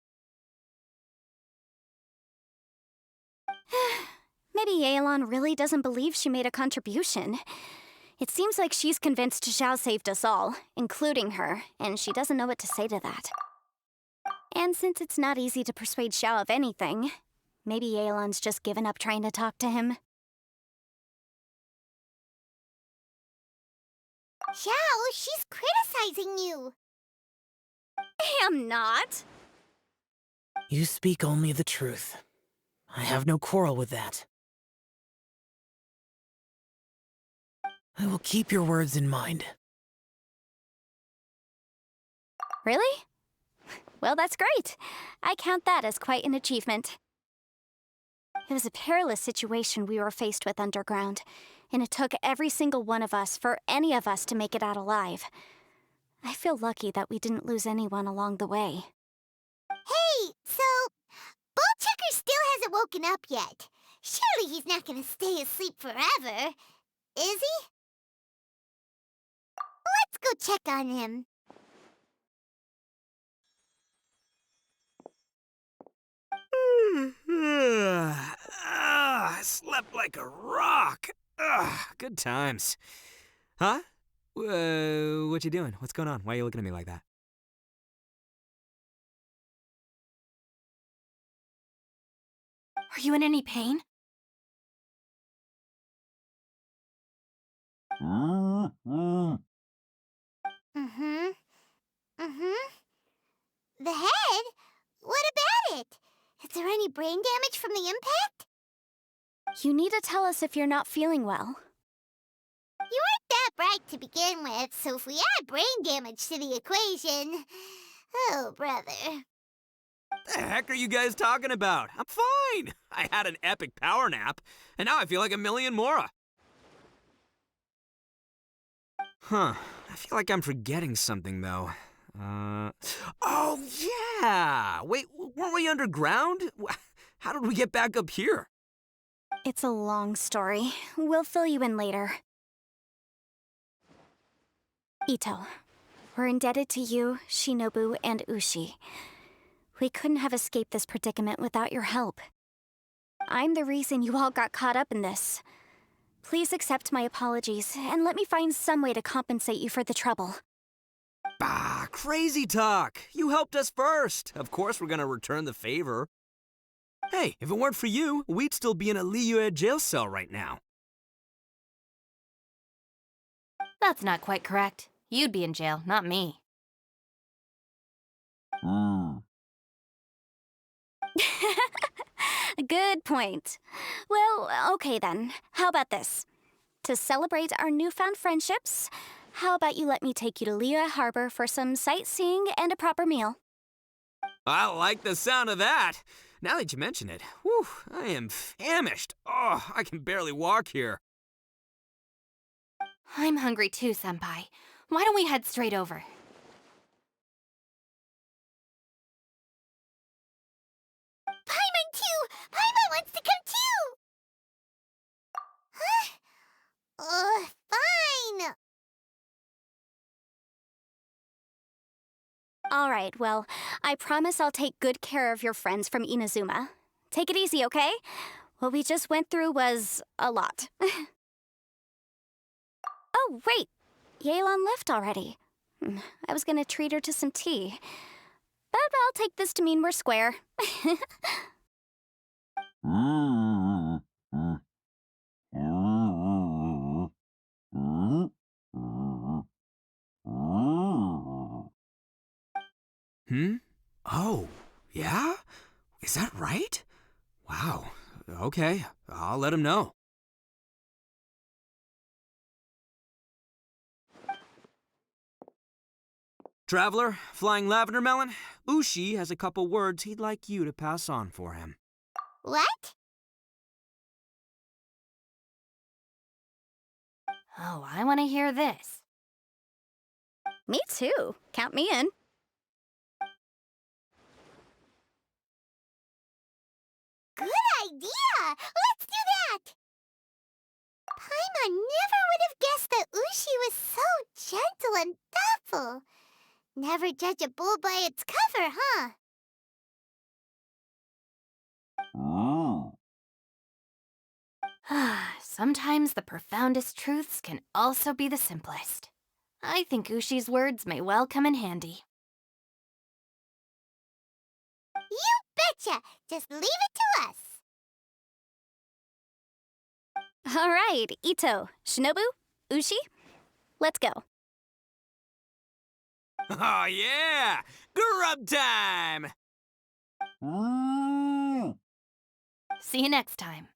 Maybe Yelan really doesn't believe she made a contribution. It seems like she's convinced Xiao saved us all, including her, and she doesn't know what to say to that. And since it's not easy to persuade Xiao of anything, maybe Yelan's just given up trying to talk to him. Xiao, she's criticizing you. I'm not. You speak only the truth. I have no quarrel with that. I will keep your words in mind. Really? Well, that's great. I count that as quite an achievement. It was a perilous situation we were faced with underground, and it took every single one of us for any of us to make it out alive. I feel lucky that we didn't lose anyone along the way. Hey, so Ballchecker still hasn't woken up yet. Surely he's not gonna stay asleep forever, is he? Let's go check on him. I slept like a rock. Good times. Huh? What you doing? What's going on? Why are you looking at me like that? Are you in any pain? Mm-hmm. Mm-hmm. The head? What about it? Is there any brain damage from the impact? You need to tell us if you're not feeling well. You weren't that bright to begin with, so if we add brain damage to the equation... Oh, brother. The heck are you guys talking about? I'm fine. I had an epic power nap, and now I feel like a million more. Huh. I feel like I'm forgetting something, though. Oh, yeah! Wait, weren't we underground? How did we get back up here? It's a long story. We'll fill you in later. Ito, we're indebted to you, Shinobu, and Ushi. We couldn't have escaped this predicament without your help. I'm the reason you all got caught up in this. Please accept my apologies, and let me find some way to compensate you for the trouble. Bah, crazy talk! You helped us first! Of course we're gonna return the favor. Hey, if it weren't for you, we'd still be in a Liyue jail cell right now. That's not quite correct. You'd be in jail, not me. Good point. Well, okay then. How about this? To celebrate our newfound friendships, how about you let me take you to Liyue Harbor for some sightseeing and a proper meal? I like the sound of that! Now that you mention it, whew, I am famished. Oh, I can barely walk here. I'm hungry too, Senpai. Why don't we head straight over? Paimon too! Paimon wants to come too! Huh? Fine! All right, well, I promise I'll take good care of your friends from Inazuma. Take it easy, okay? What we just went through was a lot. Oh, wait! Yelan left already. I was gonna treat her to some tea. But I'll take this to mean we're square. Oh, yeah? Is that right? Wow. Okay, I'll let him know. Traveler, Flying Lavender Melon, Ushi has a couple words he'd like you to pass on for him. What? Oh, I want to hear this. Me too. Count me in. Good idea! Let's do that! Paimon never would have guessed that Ushi was so gentle and thoughtful. Never judge a bull by its cover, huh? Sometimes the profoundest truths can also be the simplest. I think Ushi's words may well come in handy. You betcha! Just leave it to us! All right, Ito, Shinobu, Ushi, let's go. Oh yeah! Grub time! See you next time.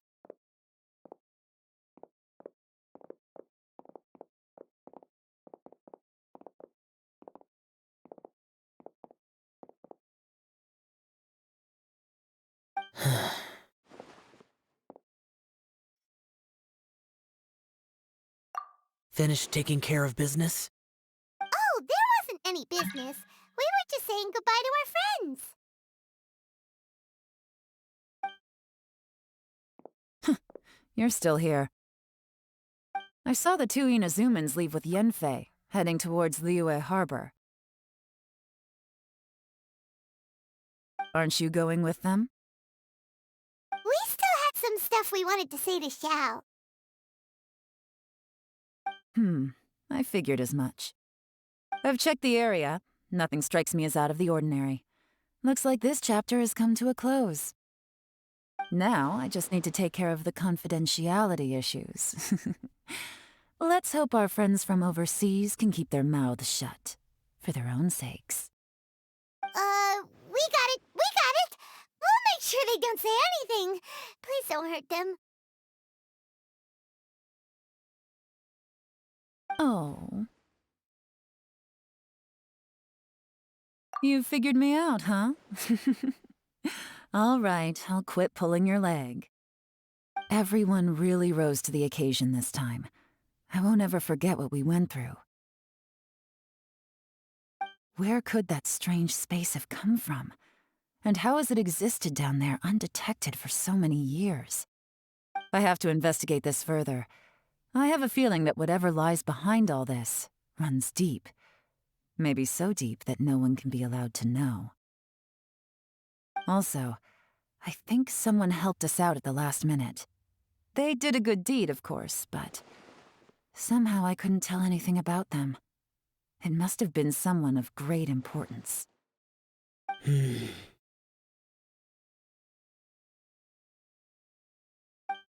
Finished taking care of business? Oh, there wasn't any business. We were just saying goodbye to our friends. You're still here. I saw the two Inazumans leave with Yenfei, heading towards Liyue Harbor. Aren't you going with them? We still had some stuff we wanted to say to Xiao. I figured as much. I've checked the area. Nothing strikes me as out of the ordinary. Looks like this chapter has come to a close. Now, I just need to take care of the confidentiality issues. Let's hope our friends from overseas can keep their mouths shut. For their own sakes. We got it! We got it! We'll make sure they don't say anything. Please don't hurt them. Oh. You figured me out, huh? All right, I'll quit pulling your leg. Everyone really rose to the occasion this time. I won't ever forget what we went through. Where could that strange space have come from? And how has it existed down there undetected for so many years? I have to investigate this further. I have a feeling that whatever lies behind all this runs deep. Maybe so deep that no one can be allowed to know. Also, I think someone helped us out at the last minute. They did a good deed, of course, but somehow I couldn't tell anything about them. It must have been someone of great importance.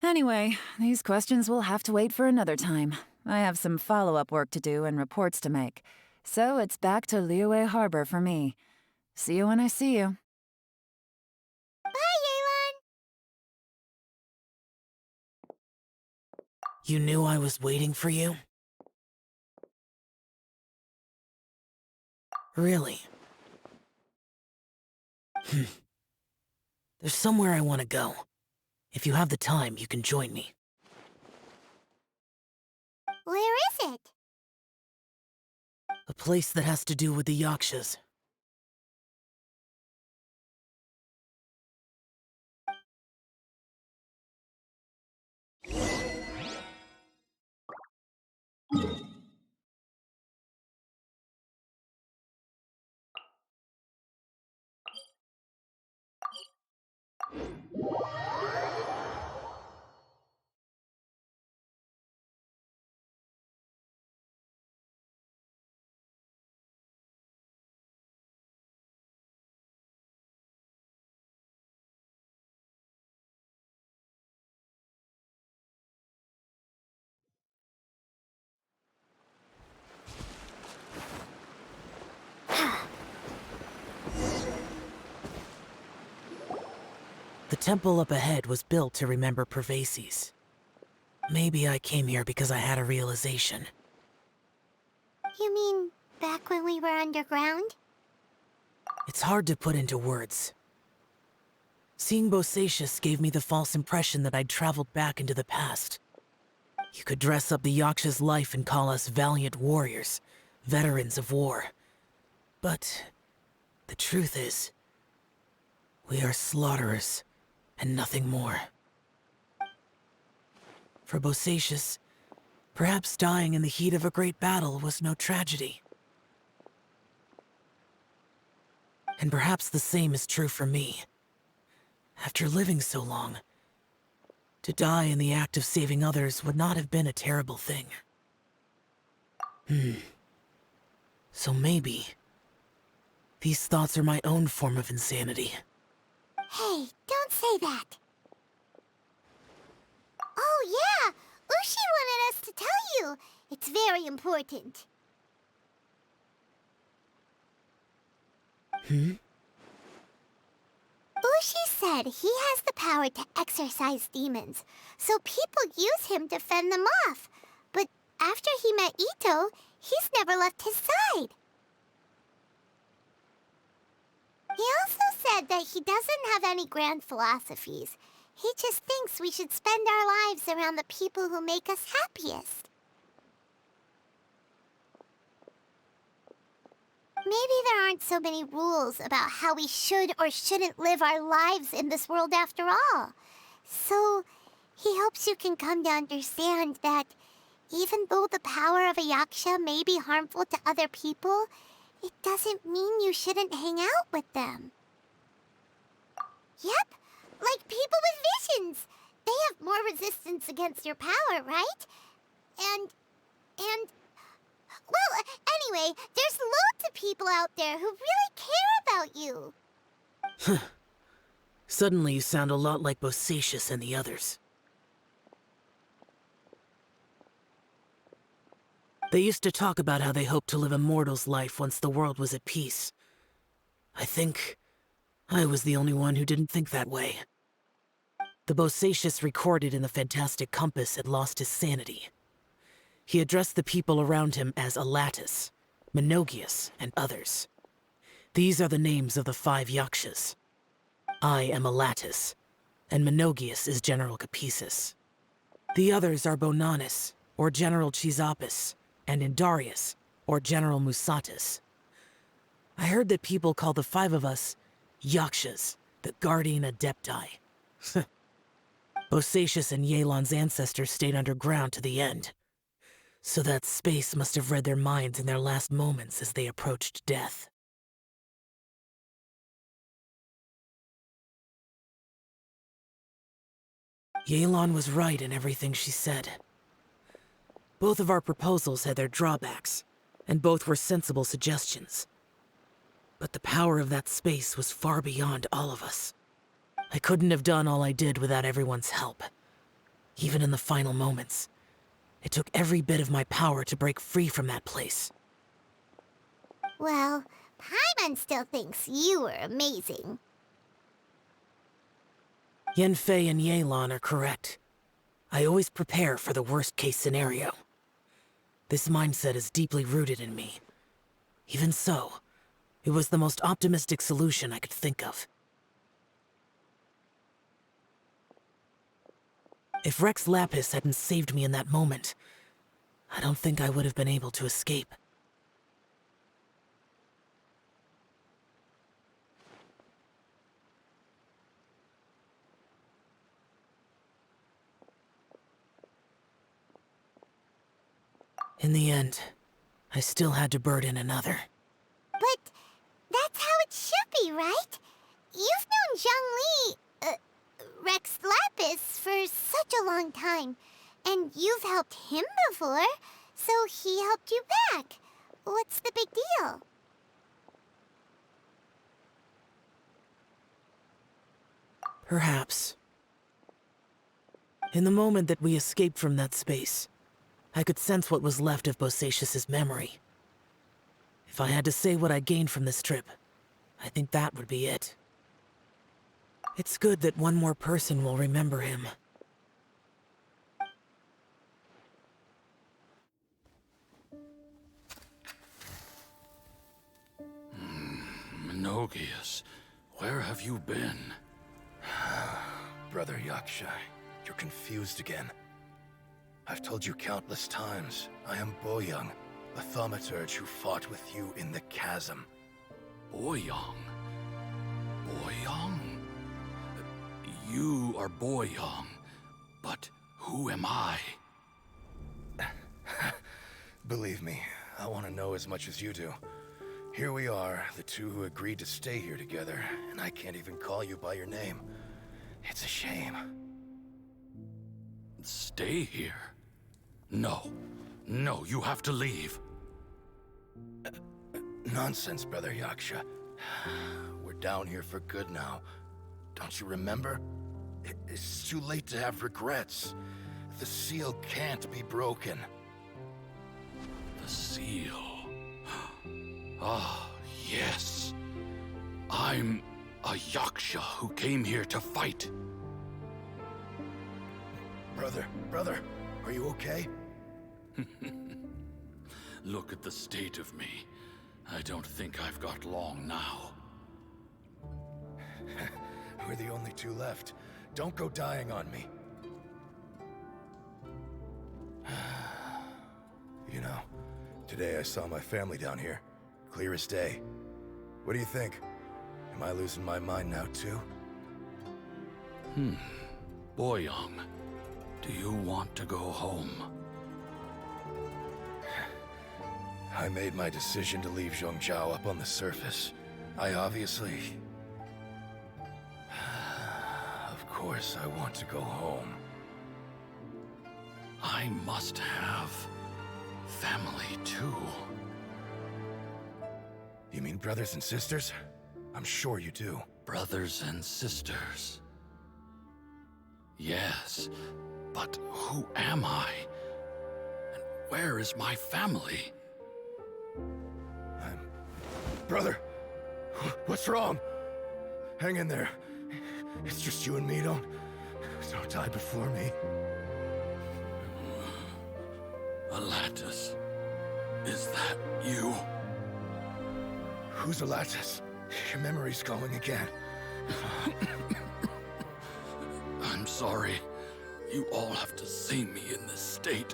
Anyway, these questions will have to wait for another time. I have some follow-up work to do and reports to make. So it's back to Liyue Harbor for me. See you when I see you. Bye, Yelan! You knew I was waiting for you? Really? There's somewhere I want to go. If you have the time, you can join me. Where is it? A place that has to do with the Yakshas. The temple up ahead was built to remember Pervases. Maybe I came here because I had a realization. You mean back when we were underground? It's hard to put into words. Seeing Bosacius gave me the false impression that I'd traveled back into the past. You could dress up the Yaksha's life and call us valiant warriors, veterans of war. But the truth is, we are slaughterers, and nothing more. For Bosacius, perhaps dying in the heat of a great battle was no tragedy. And perhaps the same is true for me. After living so long, to die in the act of saving others would not have been a terrible thing. So maybe these thoughts are my own form of insanity. Hey, don't say that. Oh yeah, Ushi wanted us to tell you. It's very important. Ushi said he has the power to exorcise demons, so people use him to fend them off. But after he met Ito, he's never left his side. He also said that he doesn't have any grand philosophies. He just thinks we should spend our lives around the people who make us happiest. Maybe there aren't so many rules about how we should or shouldn't live our lives in this world after all. So, he hopes you can come to understand that even though the power of a yaksha may be harmful to other people, it doesn't mean you shouldn't hang out with them. Yep, like people with visions. They have more resistance against your power, right? And... Well, anyway, there's loads of people out there who really care about you. Suddenly you sound a lot like Bosacius and the others. They used to talk about how they hoped to live a mortal's life once the world was at peace. I think I was the only one who didn't think that way. The Bosacius recorded in the Fantastic Compass had lost his sanity. He addressed the people around him as Alatus, Menogias, and others. These are the names of the 5 Yakshas. I am Alatus, and Menogias is General Capesus. The others are Bonanis, or General Chisapis, and Indarius, or General Musatus. I heard that people call the 5 of us Yakshas, the Guardian Adepti. Bosacius and Yelan's ancestors stayed underground to the end, so that space must have read their minds in their last moments as they approached death. Yelan was right in everything she said. Both of our proposals had their drawbacks, and both were sensible suggestions. But the power of that space was far beyond all of us. I couldn't have done all I did without everyone's help. Even in the final moments, it took every bit of my power to break free from that place. Well, Paimon still thinks you were amazing. Yanfei and Yelan are correct. I always prepare for the worst-case scenario. This mindset is deeply rooted in me. Even so, it was the most optimistic solution I could think of. If Rex Lapis hadn't saved me in that moment, I don't think I would have been able to escape. In the end, I still had to burden another. But that's how it should be, right? You've known Zhang Li, Rex Lapis, for such a long time. And you've helped him before, so he helped you back. What's the big deal? Perhaps. In the moment that we escaped from that space, I could sense what was left of Bosacius's memory. If I had to say what I gained from this trip, I think that would be it. It's good that one more person will remember him. Menogias, where have you been? Brother Yaksha, you're confused again. I've told you countless times, I am Boyoung, a thaumaturge who fought with you in the chasm. Boyoung? Boyoung? You are Boyoung, but who am I? Believe me, I want to know as much as you do. Here we are, the two who agreed to stay here together, and I can't even call you by your name. It's a shame. Stay here? No. No, you have to leave. Nonsense, Brother Yaksha. We're down here for good now. Don't you remember? It's too late to have regrets. The seal can't be broken. The seal. Ah, yes. I'm a Yaksha who came here to fight. Brother, are you okay? Look at the state of me. I don't think I've got long now. We're the only two left. Don't go dying on me. You know, today I saw my family down here. Clear as day. What do you think? Am I losing my mind now too? Boyoung, do you want to go home? I made my decision to leave Zhongzhou up on the surface. I obviously... Of course I want to go home. I must have family too. You mean brothers and sisters? I'm sure you do. Brothers and sisters. Yes, but who am I? And Where is my family? Brother, what's wrong? Hang in there. It's just you and me. Don't die before me. Alatus, is that you? Who's Alatus? Your memory's going again. I'm sorry. You all have to see me in this state.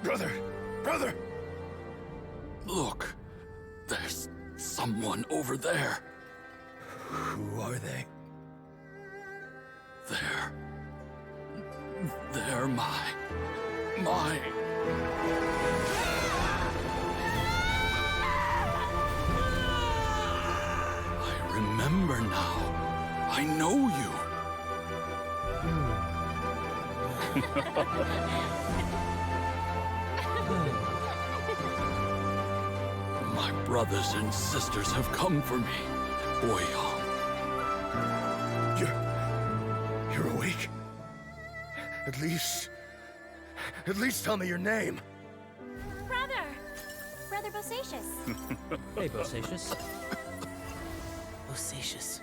Brother! Brother! Look, there's someone over there. Who are they? They're my... I remember now. I know you. My brothers and sisters have come for me, Boyong. You're awake? At least tell me your name. Brother Bosacious. Hey, Bosacious. Bosacious.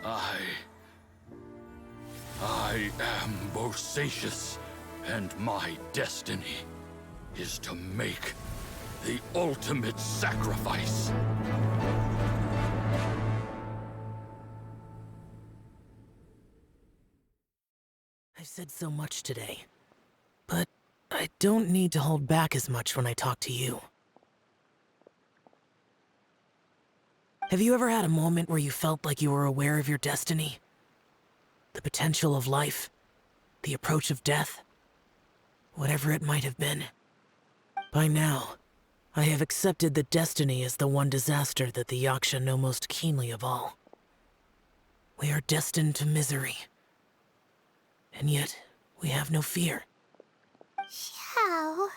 I am Bosacious, and my destiny is to make the ultimate sacrifice. I've said so much today, but I don't need to hold back as much when I talk to you. Have you ever had a moment where you felt like you were aware of your destiny? The potential of life? The approach of death? Whatever it might have been. By now, I have accepted that destiny is the one disaster that the Yaksha know most keenly of all. We are destined to misery. And yet, we have no fear. Xiao.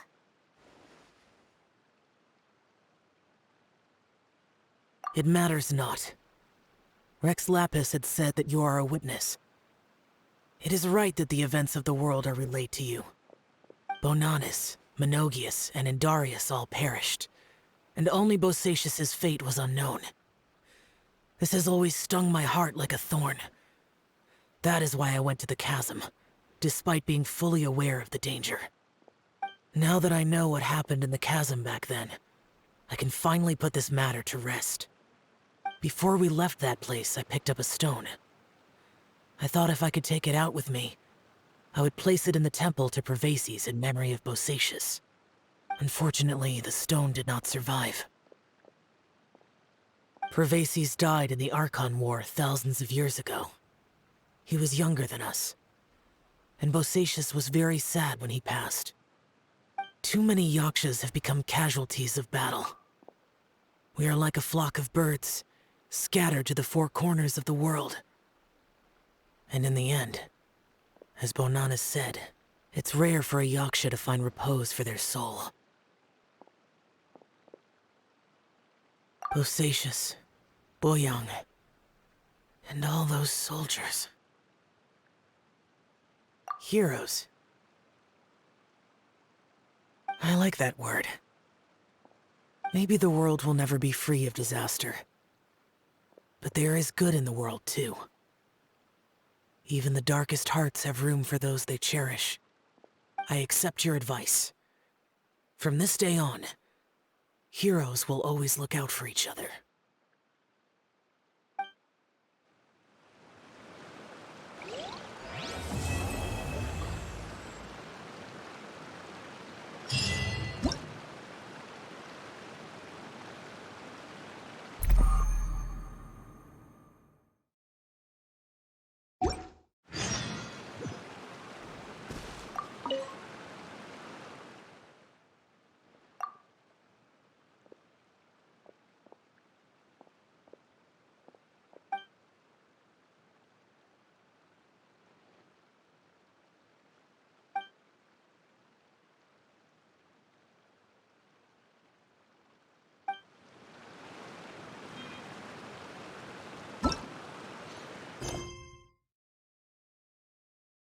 It matters not. Rex Lapis had said that you are a witness. It is right that the events of the world are relayed to you. Bonanis, Menogius, and Indarius all perished, and only Bosacius's fate was unknown. This has always stung my heart like a thorn. That is why I went to the chasm, despite being fully aware of the danger. Now that I know what happened in the chasm back then, I can finally put this matter to rest. Before we left that place, I picked up a stone. I thought if I could take it out with me, I would place it in the temple to Pervases in memory of Bosacius. Unfortunately, the stone did not survive. Pervases died in the Archon War thousands of years ago. He was younger than us, and Bosacius was very sad when he passed. Too many Yakshas have become casualties of battle. We are like a flock of birds, scattered to the four corners of the world. And in the end, as Bonanis said, it's rare for a Yaksha to find repose for their soul. Bosacius, Boyong, and all those soldiers. Heroes. I like that word. Maybe the world will never be free of disaster. But there is good in the world, too. Even the darkest hearts have room for those they cherish. I accept your advice. From this day on, heroes will always look out for each other.